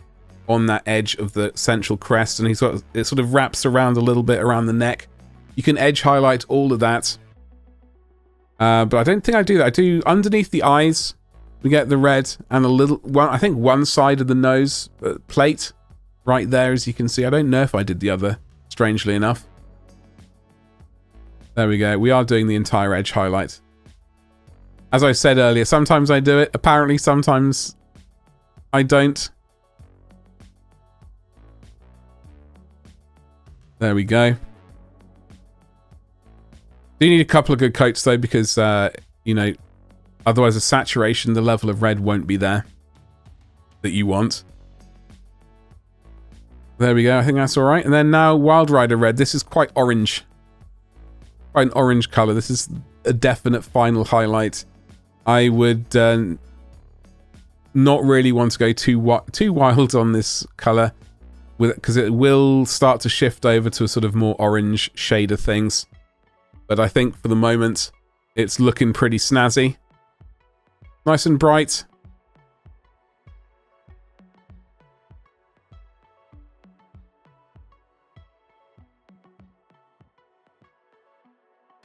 on that edge of the central crest. And it sort of wraps around a little bit around the neck. You can edge highlight all of that. But I don't think I do that. I do underneath the eyes. We get the red and a little one. I think one side of the nose plate right there, as you can see. I don't know if I did the other, strangely enough. There we go. We are doing the entire edge highlight. As I said earlier, sometimes I do it. Apparently, sometimes I don't. There we go. Do need a couple of good coats though, because you know, otherwise the saturation, the level of red won't be there that you want. There we go. I think that's all right. And then now Wild Rider Red. This is quite orange. Quite an orange color. This is a definite final highlight. I would not really want to go too wild on this color, because it will start to shift over to a sort of more orange shade of things. But I think for the moment, it's looking pretty snazzy. Nice and bright.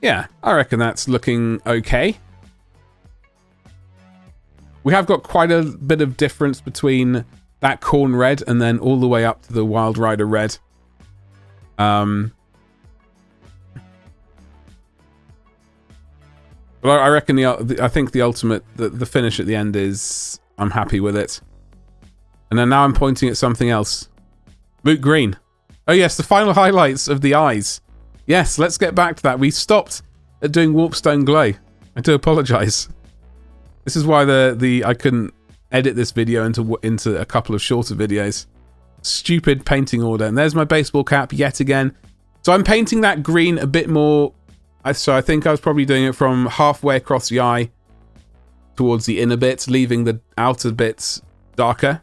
Yeah, I reckon that's looking okay. We have got quite a bit of difference between that Khorne Red and then all the way up to the Wild Rider Red. But I reckon I think the ultimate, the finish at the end is, I'm happy with it. And then now I'm pointing at something else. Moot Green. Oh yes, the final highlights of the eyes. Yes, let's get back to that. We stopped at doing Warpstone Glow. I do apologise. This is why I couldn't edit this video into a couple of shorter videos. Stupid painting order. And there's my baseball cap yet again. So I'm painting that green a bit more. So I think I was probably doing it from halfway across the eye towards the inner bits, leaving the outer bits darker.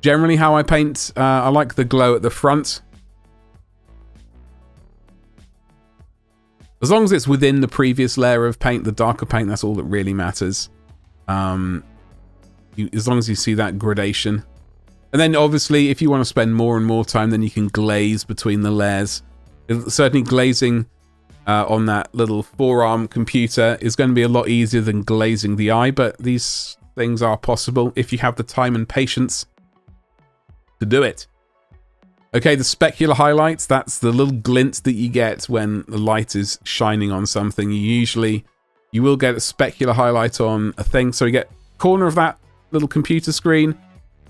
Generally how I paint, I like the glow at the front. As long as it's within the previous layer of paint, the darker paint, that's all that really matters. As long as you see that gradation. And then obviously, if you want to spend more and more time, then you can glaze between the layers. Certainly glazing on that little forearm computer is going to be a lot easier than glazing the eye, but these things are possible if you have the time and patience to do it. Okay, the specular highlights, that's the little glint that you get when the light is shining on something. You will get a specular highlight on a thing. So you get corner of that little computer screen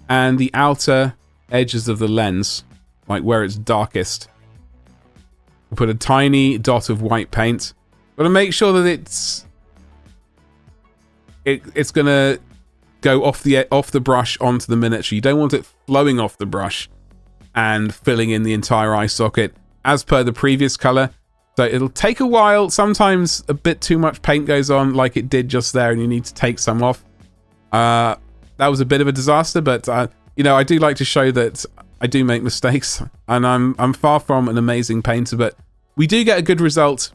and the outer edges of the lens, like where it's darkest. We'll put a tiny dot of white paint. Got to make sure that it's going to go off the brush onto the miniature. You don't want it flowing off the brush and filling in the entire eye socket as per the previous color. So it'll take a while. Sometimes a bit too much paint goes on like it did just there and you need to take some off. That was a bit of a disaster, but you know, I do like to show that I do make mistakes and I'm far from an amazing painter, but we do get a good result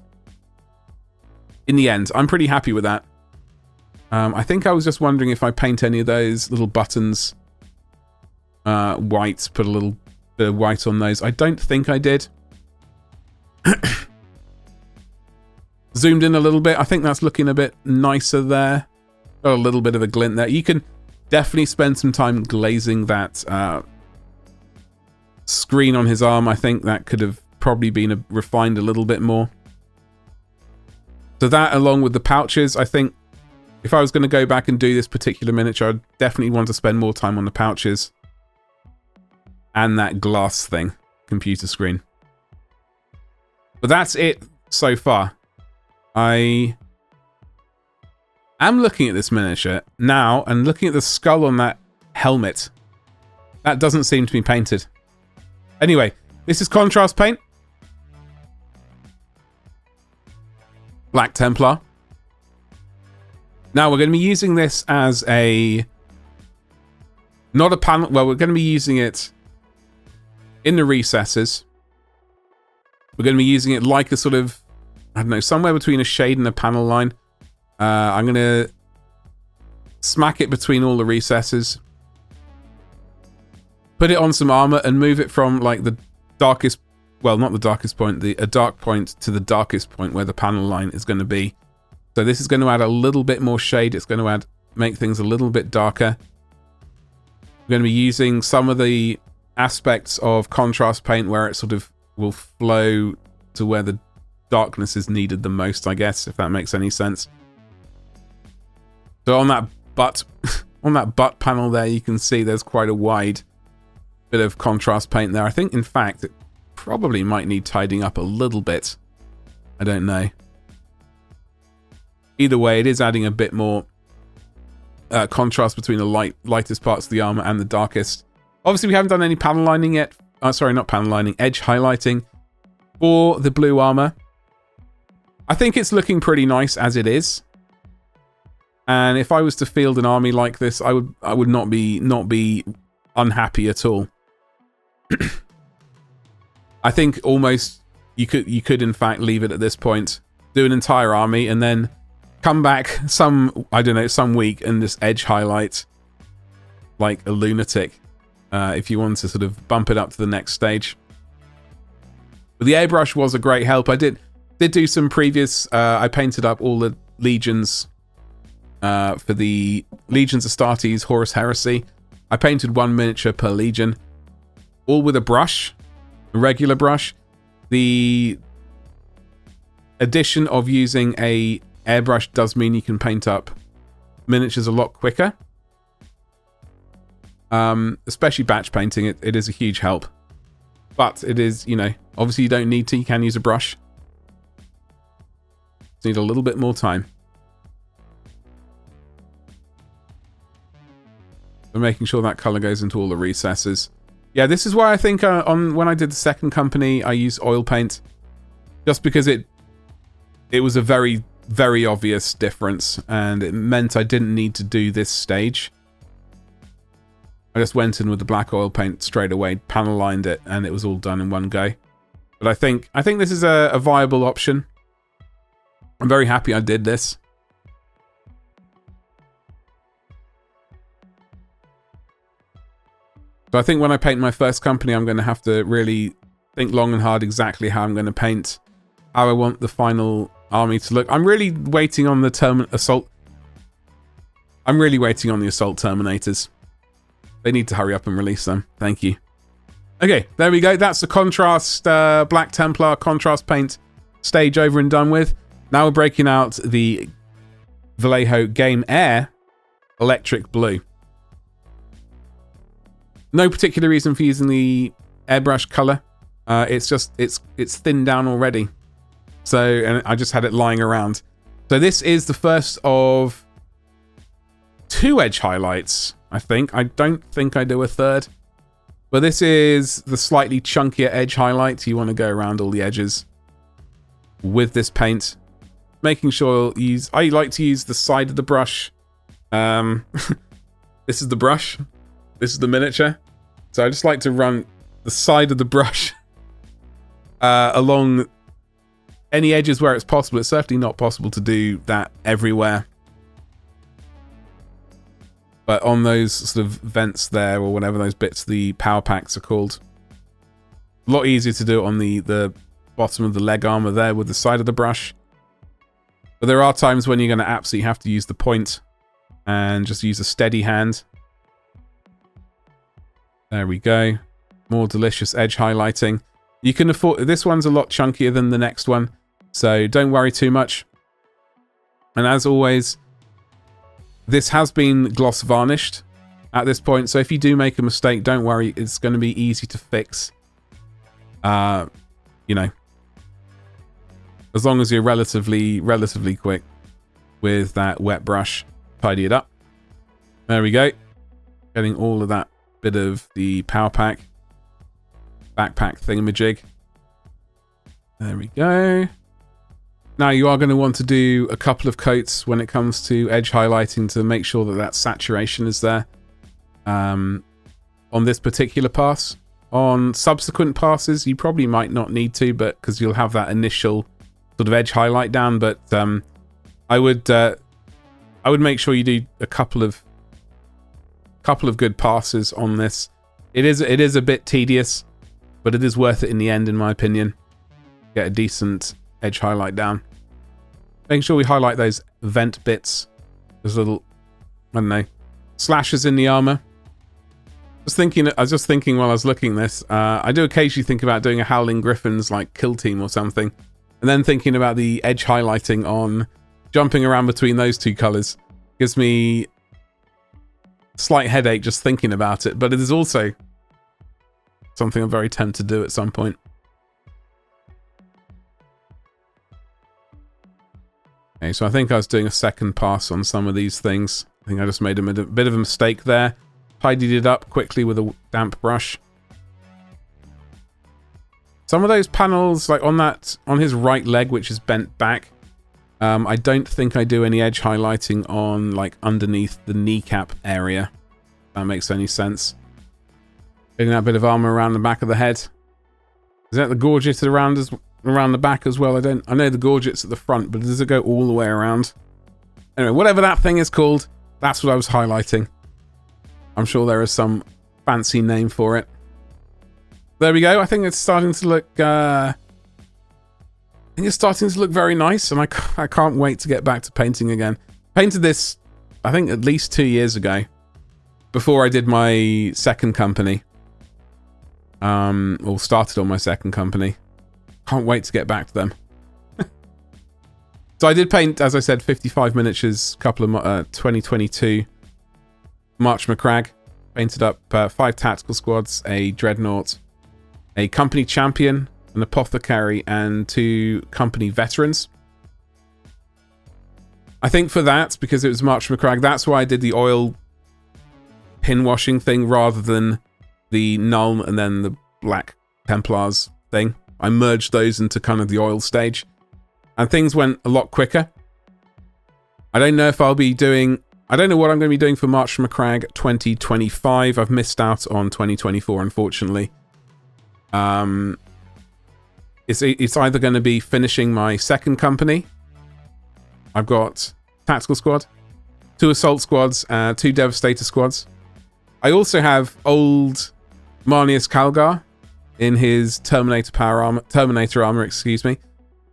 in the end. I'm pretty happy with that. I think I was just wondering if I paint any of those little buttons white, put a little bit of white on those. I don't think I did. Zoomed in a little bit. I think that's looking a bit nicer there. Got a little bit of a glint there. You can definitely spend some time glazing that screen on his arm. I think that could have probably been refined a little bit more. So that, along with the pouches, I think if I was going to go back and do this particular miniature, I'd definitely want to spend more time on the pouches and that glass thing, computer screen. But that's it so far. I am looking at this miniature now and looking at the skull on that helmet. That doesn't seem to be painted. Anyway, this is contrast paint. Black Templar. Now we're going to be using this as not a panel. Well, we're going to be using it in the recesses. We're going to be using it like a sort of, I don't know, somewhere between a shade and a panel line. I'm going to smack it between all the recesses. Put it on some armor and move it from like the darkest, well, not the darkest point, a dark point to the darkest point where the panel line is going to be. So this is going to add a little bit more shade. It's going to make things a little bit darker. We're going to be using some of the aspects of contrast paint where it sort of will flow to where the darkness is needed the most, I guess, if that makes any sense. So on that butt panel there, you can see there's quite a wide bit of contrast paint there. I think, in fact, it probably might need tidying up a little bit. I don't know. Either way, it is adding a bit more contrast between the lightest parts of the armor and the darkest. Obviously, we haven't done any panel lining yet. Sorry, not panel lining, edge highlighting for the blue armor. I think it's looking pretty nice as it is. And if I was to field an army like this, I would not be unhappy at all. I think almost you could in fact leave it at this point, do an entire army, and then come back some week and just edge highlight like a lunatic if you want to sort of bump it up to the next stage. But the airbrush was a great help. I did do some previous, I painted up all the legions for the Legions Astartes Horus Heresy. I painted one miniature per legion, all with a brush, a regular brush. The addition of using a airbrush does mean you can paint up miniatures a lot quicker. Especially batch painting, it is a huge help. But it is, you know, obviously you don't need to, you can use a brush. Just need a little bit more time. So making sure that color goes into all the recesses. Yeah, this is why I think when I did the second company, I used oil paint. Just because it was a very, very obvious difference, and it meant I didn't need to do this stage. I just went in with the black oil paint straight away, panel lined it, and it was all done in one go. But I think this is a viable option. I'm very happy I did this. So I think when I paint my first company, I'm going to have to really think long and hard exactly how I'm going to paint, how I want the final army to look. I'm really waiting on the assault. I'm really waiting on the assault terminators. They need to hurry up and release them. Thank you. Okay, there we go. That's the contrast Black Templar contrast paint stage over and done with. Now we're breaking out the Vallejo Game Air Electric Blue. No particular reason for using the airbrush color. It's just it's thinned down already. So, and I just had it lying around. So this is the first of 2 edge highlights, I think. I don't think I do a third. But this is the slightly chunkier edge highlight. You want to go around all the edges with this paint. Making sure I like to use the side of the brush. This is the brush. This is the miniature. So I just like to run the side of the brush along any edges where it's possible. It's certainly not possible to do that everywhere. But on those sort of vents there, or whatever those bits, the power packs are called. A lot easier to do it on the bottom of the leg armor there with the side of the brush. But there are times when you're going to absolutely have to use the point and just use a steady hand. There we go. More delicious edge highlighting. You can afford... This one's a lot chunkier than the next one, so don't worry too much. And as always, this has been gloss varnished at this point, so if you do make a mistake, don't worry, it's going to be easy to fix. You know, as long as you're relatively quick with that wet brush, tidy it up. There we go. Getting all of that bit of the power pack, backpack thingamajig. There we go. Now you are going to want to do a couple of coats when it comes to edge highlighting to make sure that that saturation is there on this particular pass. On subsequent passes, you probably might not need to, but because you'll have that initial sort of edge highlight down. But I would make sure you do a couple of good passes on this. It is a bit tedious, but it is worth it in the end, in my opinion. Get a decent edge highlight down. Making sure we highlight those vent bits. Those little, I don't know, slashes in the armor. I was just thinking while I was looking at this, I do occasionally think about doing a Howling Griffin's like kill team or something, and then thinking about the edge highlighting on jumping around between those two colors gives me a slight headache just thinking about it, but it is also something I'm very tempted to do at some point. Okay, so I think I was doing a second pass on some of these things. I think I just made a bit of a mistake there. Tidied it up quickly with a damp brush. Some of those panels, like on his right leg, which is bent back, I don't think I do any edge highlighting on like underneath the kneecap area. If that makes any sense. Getting that bit of armor around the back of the head. Is that the gorget around the back as well? I know the gorget's at the front, but does it go all the way around? Anyway, whatever that thing is called, that's what I was highlighting. I'm sure there is some fancy name for it. There we go. I think it's starting to look. I think it's starting to look very nice, and I can't wait to get back to painting again. Painted this, I think, at least 2 years ago, before I did my second company. Or started on my second company. Can't wait to get back to them. So I did paint, as I said, 55 miniatures, couple of 2022. March McCrag, painted up 5 tactical squads, a dreadnought, a company champion, an apothecary, and 2 company veterans. I think for that, because it was March McCrag, that's why I did the oil pin washing thing rather than the Nuln and then the Black Templars thing. I merged those into kind of the oil stage, and things went a lot quicker. I don't know if I'll be doing... I don't know what I'm going to be doing for March McCrag 2025. I've missed out on 2024, unfortunately. It's either going to be finishing my second company. I've got Tactical Squad, 2 Assault Squads, 2 Devastator Squads. I also have old Marnius Calgar in his Terminator armor, excuse me.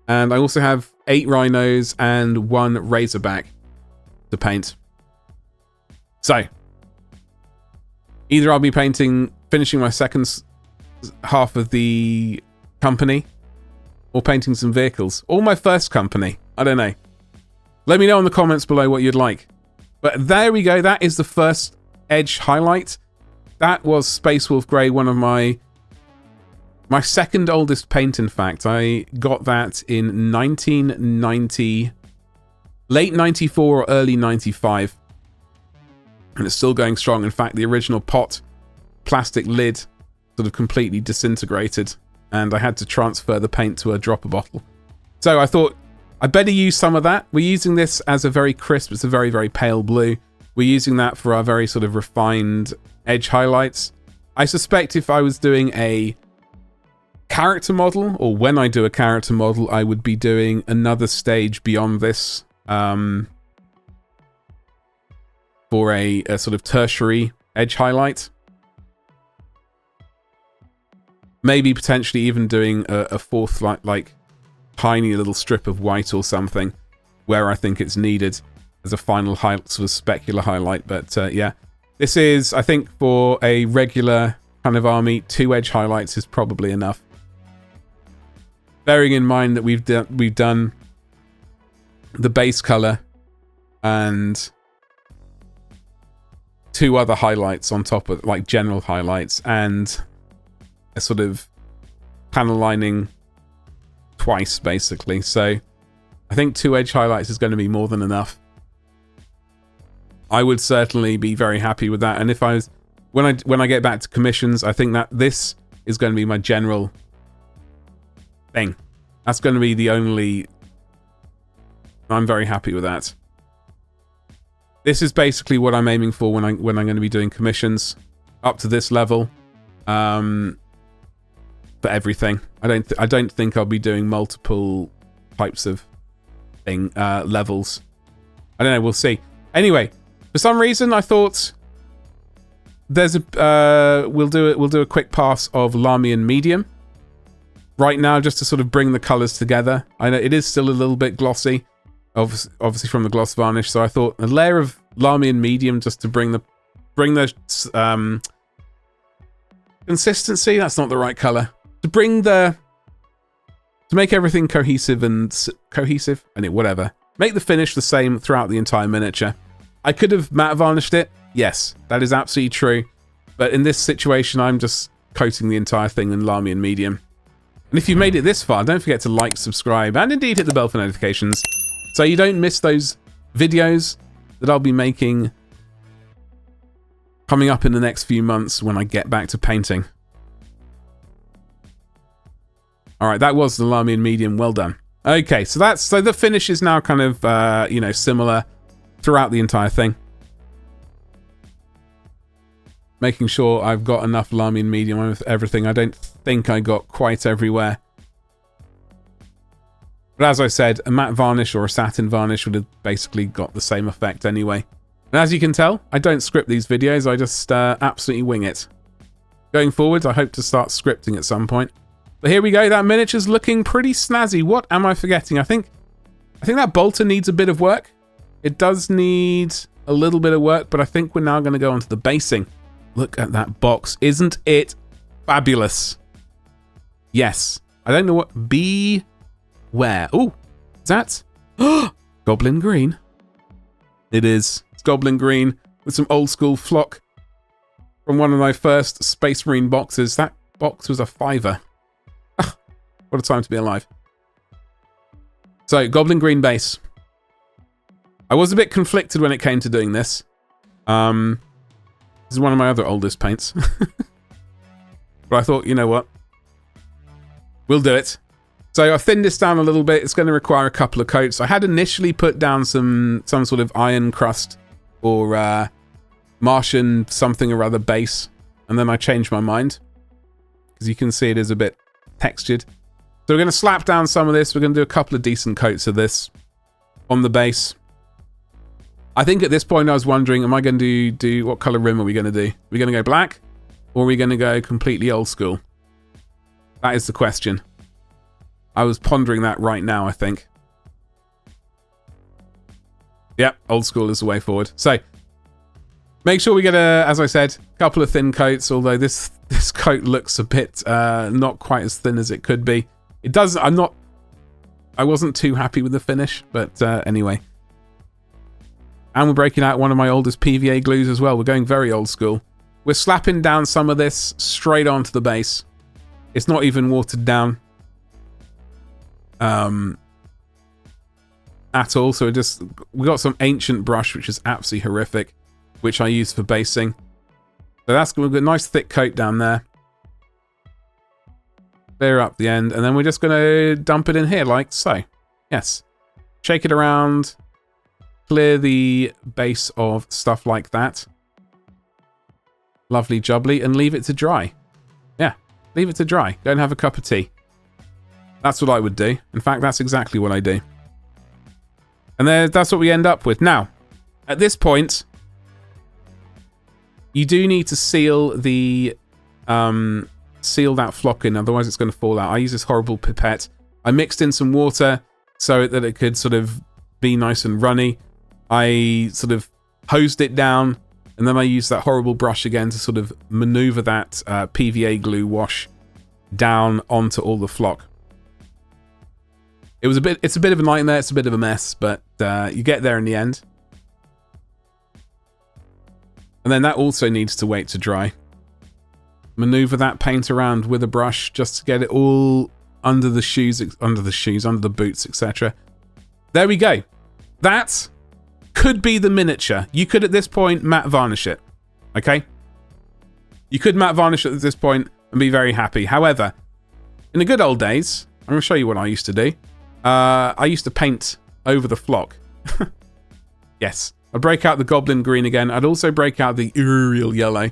And I also have 8 Rhinos and 1 Razorback to paint. So, either I'll be finishing my second half of the company, or painting some vehicles, or my first company. I don't know. Let me know in the comments below what you'd like. But there we go. That is the first edge highlight. That was Space Wolf Grey, one of my second oldest paint, in fact. I got that in 1990, late 94 or early 95. And it's still going strong. In fact, the original pot plastic lid sort of completely disintegrated, and I had to transfer the paint to a dropper bottle. So I thought I better use some of that. We're using this as a very crisp, it's a very, very pale blue. We're using that for our very sort of refined edge highlights. I suspect if I was doing a character model, or when I do a character model, I would be doing another stage beyond this for a sort of tertiary edge highlight. Maybe potentially even doing a fourth like tiny little strip of white or something where I think it's needed as a final sort of specular highlight. But yeah, this is, I think, for a regular kind of army, 2 edge highlights is probably enough. Bearing in mind that we've done the base color and 2 other highlights on top of, like, general highlights, and a sort of panel lining twice, basically. So I think 2 edge highlights is going to be more than enough. I would certainly be very happy with that. And if I was, when I get back to commissions, I think that this is going to be my general thing. That's going to be the only. I'm very happy with that. This is basically what I'm aiming for when I'm going to be doing commissions up to this level. For everything, I don't think I'll be doing multiple types of thing levels. I don't know. We'll see. Anyway, for some reason, I thought there's a we'll do a quick pass of Lahmian Medium right now, just to sort of bring the colors together. I know it is still a little bit glossy, obviously from the gloss varnish. So I thought a layer of Lahmian Medium just to bring the consistency. That's not the right color. To make everything cohesive and cohesive. I mean, whatever. Make the finish the same throughout the entire miniature. I could have matte varnished it. Yes, that is absolutely true. But in this situation, I'm just coating the entire thing in Lahmian Medium. And if you've made it this far, don't forget to like, subscribe, and indeed hit the bell for notifications, so you don't miss those videos that I'll be making coming up in the next few months when I get back to painting. Alright, that was the Lahmian Medium. Well done. Okay, so the finish is now kind of, you know, similar throughout the entire thing. Making sure I've got enough Lahmian Medium with everything. I don't think I got quite everywhere. But as I said, a matte varnish or a satin varnish would have basically got the same effect anyway. And as you can tell, I don't script these videos. I just absolutely wing it. Going forward, I hope to start scripting at some point. But here we go. That miniature's looking pretty snazzy. What am I forgetting? I think that bolter needs a bit of work. It does need a little bit of work, but I think we're now going to go on to the basing. Look at that box. Isn't it fabulous? Yes. I don't know what... Where? Oh, is that... Goblin Green. It is. It's Goblin Green with some old school flock from one of my first Space Marine boxes. That box was a £5. What a time to be alive. So, Goblin Green base. I was a bit conflicted when it came to doing this. This is one of my other oldest paints. But I thought, you know what? We'll do it. So I've thinned this down a little bit. It's going to require a couple of coats. I had initially put down some sort of iron crust or Martian something or other base. And then I changed my mind. Because you can see it is a bit textured. So we're going to slap down some of this. We're going to do a couple of decent coats of this on the base. I think at this point I was wondering, am I going to do what color rim are we going to do? Are we going to go black? Or are we going to go completely old school? That is the question. I was pondering that right now, I think. Yep, old school is the way forward. So, make sure we get as I said, a couple of thin coats, although this this coat looks a bit not quite as thin as it could be. It does. I wasn't too happy with the finish, but anyway. And we're breaking out one of my oldest PVA glues as well. We're going very old school. We're slapping down some of this straight onto the base. It's not even watered down at all. So we got some ancient brush, which is absolutely horrific, which I use for basing. So that's good. We've got a nice thick coat down there. Clear up the end, and then we're just going to dump it in here like so. Yes. Shake it around. Clear the base of stuff like that. Lovely jubbly, and leave it to dry. Yeah, leave it to dry. Go and have a cup of tea. That's what I would do. In fact, that's exactly what I do. And that's what we end up with. Now, at this point, you do need to seal the seal that flock in, otherwise it's going to fall out. I use this horrible pipette. I mixed in some water so that it could sort of be nice and runny. I sort of hosed it down, and then I used that horrible brush again to sort of maneuver that PVA glue wash down onto all the flock. It's a bit of a nightmare, it's a bit of a mess, but you get there in the end. And then that also needs to wait to dry. Maneuver that paint around with a brush just to get it all under the shoes, under the boots, etc. There we go. That could be the miniature. You could at this point matte varnish it. Okay? You could matte varnish it at this point and be very happy. However, in the good old days, I'm going to show you what I used to do. I used to paint over the flock. Yes. I'd break out the Goblin Green again. I'd also break out the Yriel Yellow.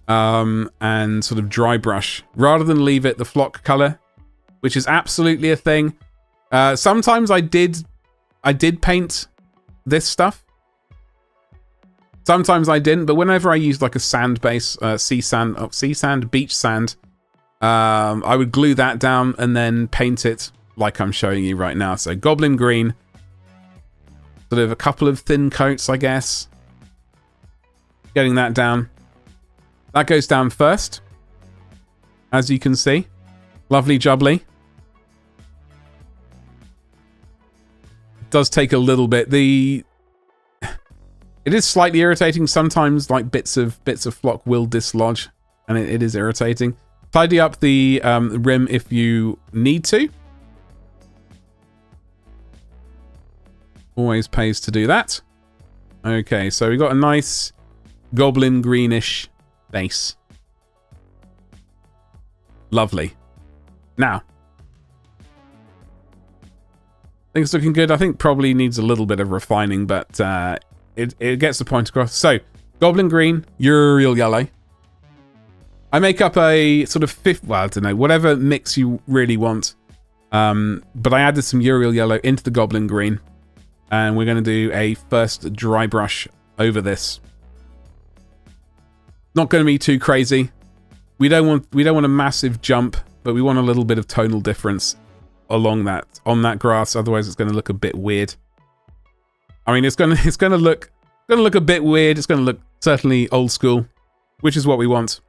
And sort of dry brush. Rather than leave it the flock colour, which is absolutely a thing. Sometimes I did paint this stuff. Sometimes I didn't, but whenever I used like a sand base, beach sand, I would glue that down and then paint it like I'm showing you right now. So Goblin Green, sort of a couple of thin coats, I guess. Getting that down. That goes down first, as you can see. Lovely jubbly. It does take a little bit. It is slightly irritating. Sometimes like bits of flock will dislodge, and it is irritating. Tidy up the rim if you need to. Always pays to do that. Okay, so we got a nice goblin greenish base. Lovely. Now, things looking good. I think probably needs a little bit of refining, but it gets the point across. So, Goblin Green, Yriel Yellow. I make up a sort of well, I don't know, whatever mix you really want. But I added some Yriel Yellow into the Goblin Green. And we're going to do a first dry brush over this. Not going to be too crazy. We don't want a massive jump, but we want a little bit of tonal difference on that grass. Otherwise, it's going to look a bit weird. I mean, it's going to look a bit weird. It's going to look certainly old school, which is what we want.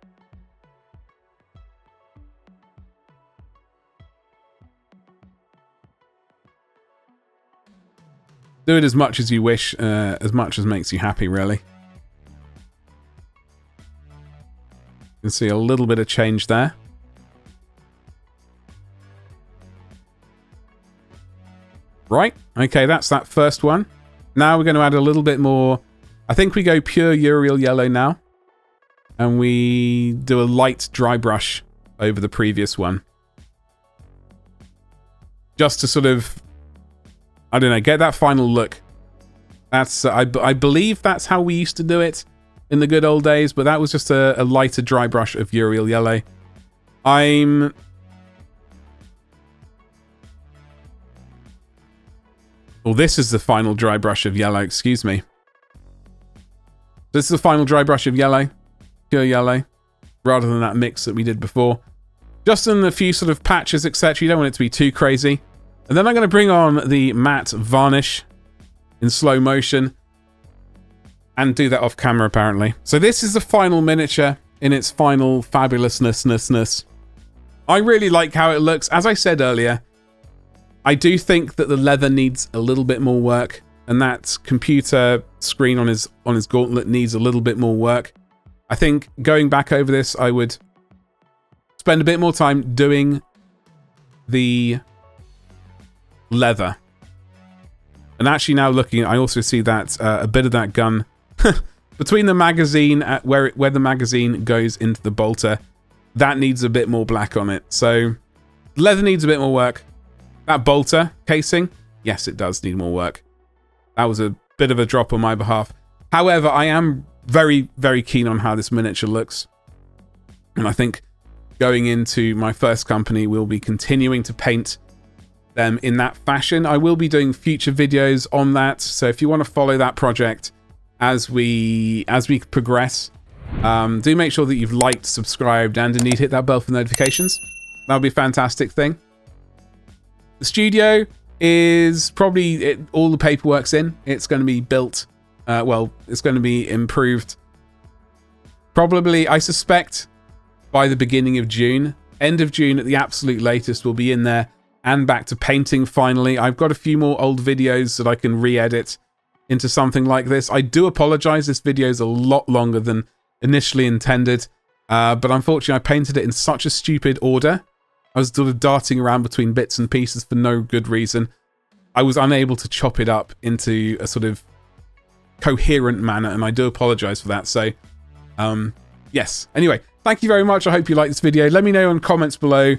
Do it as much as you wish, as much as makes you happy, really. You can see a little bit of change there. Right, okay, that's that first one. Now we're going to add a little bit more. I think we go pure Yriel Yellow now. And we do a light dry brush over the previous one. Just to sort of, I don't know, get that final look. That's I believe that's how we used to do it in the good old days, but that was just a lighter dry brush of Yriel Yellow. Well, this is the final dry brush of yellow, excuse me. This is the final dry brush of yellow, pure yellow, rather than that mix that we did before. Just in a few sort of patches, etc. You don't want it to be too crazy. And then I'm going to bring on the matte varnish in slow motion and do that off camera, apparently. So this is the final miniature. in its final fabulousness. I really like how it looks. As I said earlier, I do think that the leather needs a little bit more work, and that computer screen on his gauntlet needs a little bit more work. I think going back over this, I would spend a bit more time doing the leather. And actually now looking, I also see that a bit of that gun between the magazine at where the magazine goes into the bolter, that needs a bit more black on it. So leather needs a bit more work. That bolter casing, yes, it does need more work. That was a bit of a drop on my behalf. However, I am very, very keen on how this miniature looks. And I think going into my first company, we'll be continuing to paint them in that fashion. I will be doing future videos on that. So if you want to follow that project as we progress, do make sure that you've liked, subscribed, and indeed hit that bell for notifications. That'll be a fantastic thing. The studio is probably all the paperwork's in. It's going to be built. Well, it's going to be improved. Probably, I suspect, by the beginning of June. End of June at the absolute latest, we'll be in there and back to painting finally. I've got a few more old videos that I can re-edit into something like this. I do apologize. This video is a lot longer than initially intended. But unfortunately, I painted it in such a stupid order. I was sort of darting around between bits and pieces for no good reason. I was unable to chop it up into a sort of coherent manner, and I do apologize for that. So, yes. Anyway, thank you very much. I hope you liked this video. Let me know in comments below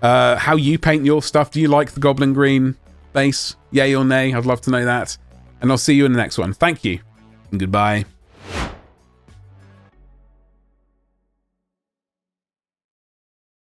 how you paint your stuff. Do you like the Goblin Green base? Yay or nay? I'd love to know that. And I'll see you in the next one. Thank you, and goodbye.